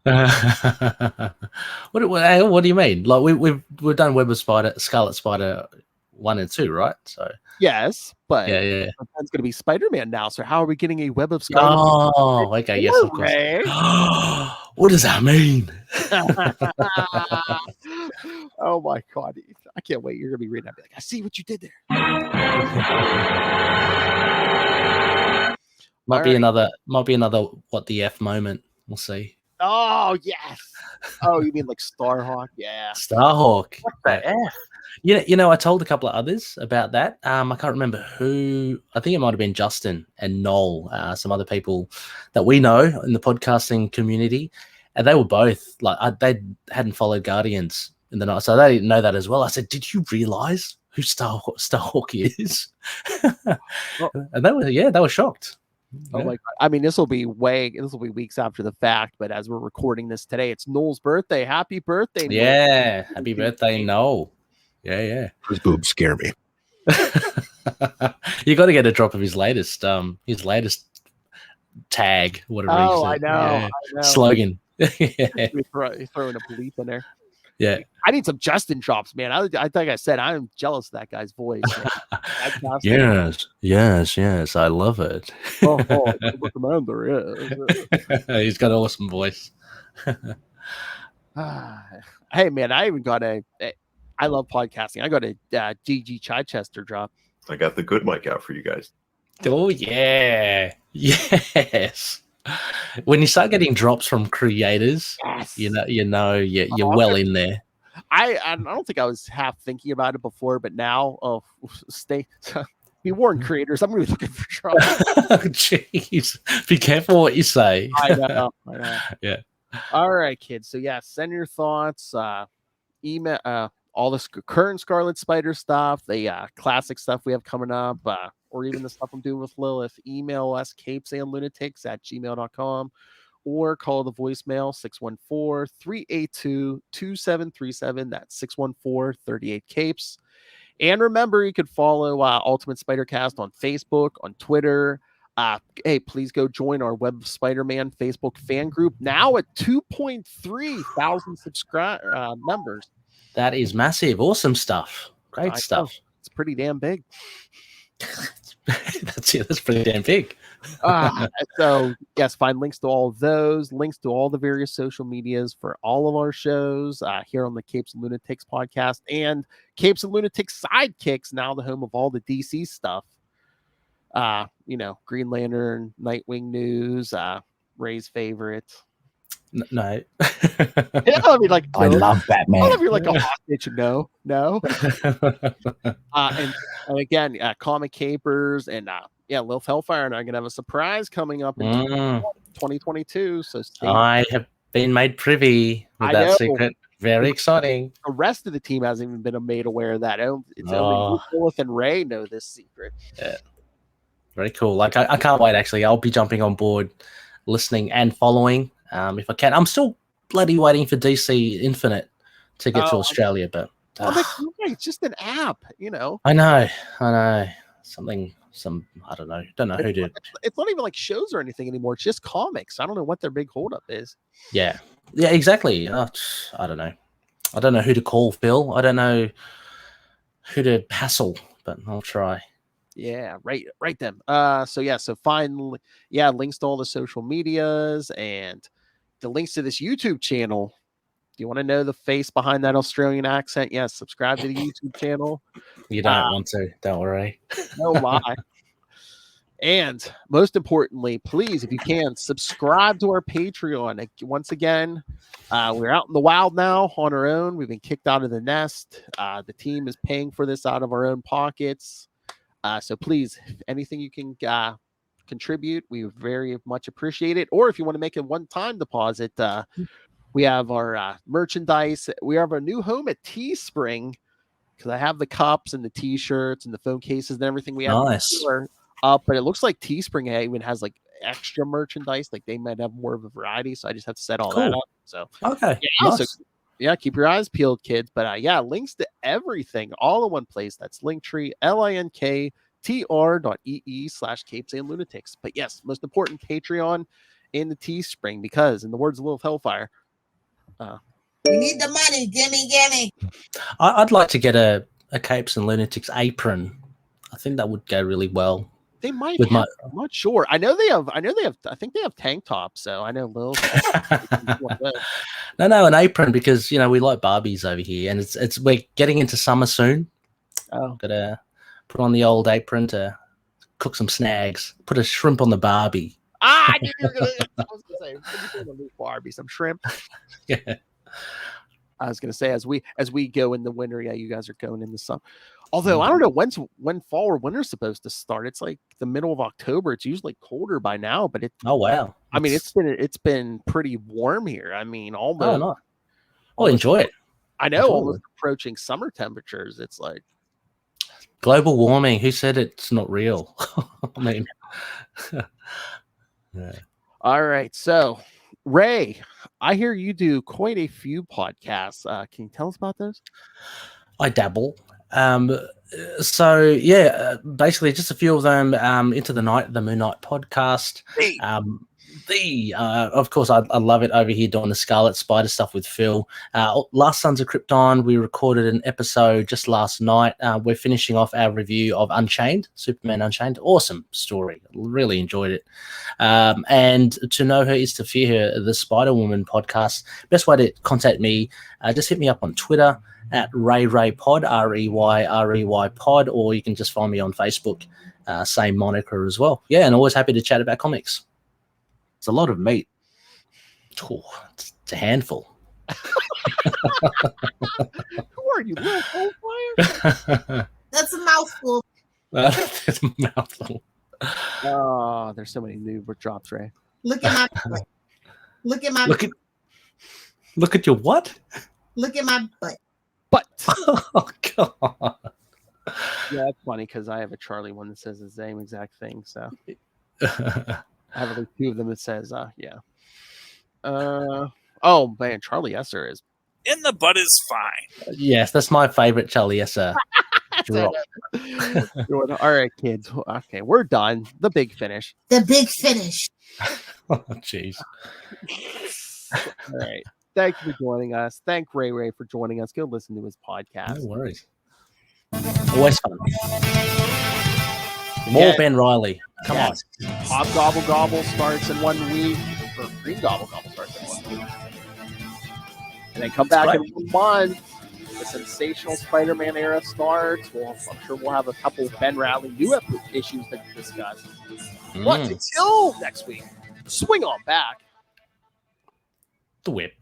What do you mean? Like we've done Web of Scarlet Spider 1 and 2, right? So yes, but that's going to be Spider-Man now. So how are we getting a Web of Scarlet? Oh, okay, yes, of course. What does that mean? Oh my god, I can't wait. You're gonna be reading that. Be like, I see what you did there. Might be another what the F moment. We'll see. Oh yes. Oh, you mean like Starhawk? Yeah. Starhawk. What the F? You know, I told a couple of others about that. I can't remember who. I think it might have been Justin and Noel, some other people that we know in the podcasting community, and they were both like they hadn't followed Guardians in the night, so they didn't know that as well. I said, "Did you realize who Starhawk is?" And they were shocked. Oh my god! I mean, this will be weeks after the fact, but as we're recording this today, it's Noel's birthday. Happy birthday! Noel. Yeah, happy birthday, Noel. Yeah. His boobs scare me. You got to get a drop of his latest tag, whatever. Oh, I know. Slogan. You're throwing a bleep in there. Yeah. I need some Justin drops, man. I think I said I'm jealous of that guy's voice. Yes. I love it. Commander, yeah. He's got an awesome voice. Hey, man, I even got I love podcasting. I got a GG Chichester drop. I got the good mic out for you guys. Oh yeah, yes. When you start getting drops from creators, Yes. you're well in there. I don't think I was half thinking about it before, but now, be warned, creators. I'm going to be looking for trouble. Jeez, be careful what you say. I know. Yeah. All right, kids. So yeah, send your thoughts. Email all the current Scarlet Spider stuff, the classic stuff we have coming up, or even the stuff I'm doing with Lilith. Email us capesandlunatics@gmail.com. or call the voicemail 614-382-2737. That's 614-38-CAPES. And remember, you could follow Ultimate Spidercast on Facebook, on Twitter. Hey, please go join our Web Spider-Man Facebook fan group, now at 2.3 thousand members. That is massive. Awesome stuff. Great stuff. It's pretty damn big. That's pretty damn big. So yes, find links to all of those, links to all the various social medias for all of our shows here on the Capes and Lunatics podcast, and Capes and Lunatics Sidekicks, now the home of all the DC stuff. Green Lantern, Nightwing news, Ray's favorite. No. I mean, I love Batman. I love you like a hostage. No. And again, Comic Capers and Lilith Hellfire and I are gonna have a surprise coming up in 2022. So I have been made privy with that secret. Very exciting. The rest of the team hasn't even been made aware of that. It's only Lilith and Ray know this secret. Yeah. Very cool. Like I can't wait. Actually, I'll be jumping on board, listening and following. If I can. I'm still bloody waiting for DC Infinite to get to Australia, but it's just an app, I know. I don't know. Don't know who did. It's not even like shows or anything anymore. It's just comics. I don't know what their big holdup is. Yeah, exactly. I don't know. I don't know who to call, Phil. I don't know who to hassle, but I'll try. Yeah, right them. So find links to all the social medias and the links to this YouTube channel. Do you want to know the face behind that Australian accent? Yes, subscribe to the YouTube channel. You don't want to, don't worry. No lie. And most importantly, please, if you can, subscribe to our Patreon. Once again, we're out in the wild now on our own. We've been kicked out of the nest. The team is paying for this out of our own pockets. So please, if anything you can contribute, we very much appreciate it. Or if you want to make a one-time deposit, we have our merchandise. We have a new home at Teespring, because I have the cups and the T-shirts and the phone cases and everything we have up. But it looks like Teespring even has like extra merchandise. Like they might have more of a variety. So I just have to set all that up. So okay, nice. Keep your eyes peeled, kids. But links to everything all in one place. That's Linktree, linktr.ee/capesandlunatics. But yes, most important, Patreon and the Teespring, because in the words of Lilith Hellfire, we need the money. Gimme. I'd like to get a Capes and Lunatics apron. I think that would go really well. They might have, I'm not sure. I think they have tank tops, so I know Lilith. No, an apron, because we like Barbies over here, and we're getting into summer soon. Gotta put on the old apron to cook some snags. Put a shrimp on the Barbie. I knew you were gonna. I was gonna say, Barbie, some shrimp. Yeah. I was gonna say, as we go in the winter, you guys are going in the summer. Although I don't know when fall or winter's supposed to start. It's like the middle of October. It's usually colder by now, but wow. I mean, it's been pretty warm here. I mean, almost. No. I'll enjoy it. I know, almost approaching summer temperatures. It's like global warming. Who said it's not real? I mean, yeah. All right, so Ray, I hear you do quite a few podcasts. Can you tell us about those? I dabble. Basically just a few of them. Into the Night, the Moon Knight podcast. Of course, I love it over here doing the Scarlet Spider stuff with Phil. Last Sons of Krypton, we recorded an episode just last night. We're finishing off our review of Unchained, Superman Unchained. Awesome story. Really enjoyed it. And To Know Her Is to Fear Her, the Spider-Woman podcast. Best way to contact me, just hit me up on Twitter at ReyRey Pod, ReyRey Pod, or you can just find me on Facebook, same moniker as well. Yeah, and always happy to chat about comics. It's a lot of meat. Oh, it's a handful. Who are you, little Coldfire? That's a mouthful. That's a mouthful. Oh, there's so many new drops, Ray. Look at my butt. Look at my Look at your what? Look at my butt. But Oh God. yeah, that's funny because I have a Charlie one that says the same exact thing. So I have at least two of them that says, yeah. Oh man, Charlie Esser is In the butt is fine. Yes, that's my favorite Charlie Esser drop. all right, kids. Okay, we're done. The big finish. The big finish. Oh, jeez. All right. Thank you for joining us. Thank Ray for joining us. Go listen to his podcast. No worries. Always fun. More Ben Reilly. Come on. Hobgobble Gobble starts in 1 week. Or Green Gobble Gobble starts in 1 week. And then come back in 1 month. The sensational Spider-Man era starts. Well, I'm sure we'll have a couple of Ben Reilly new issues to discuss. But until next week, swing on back. The whip.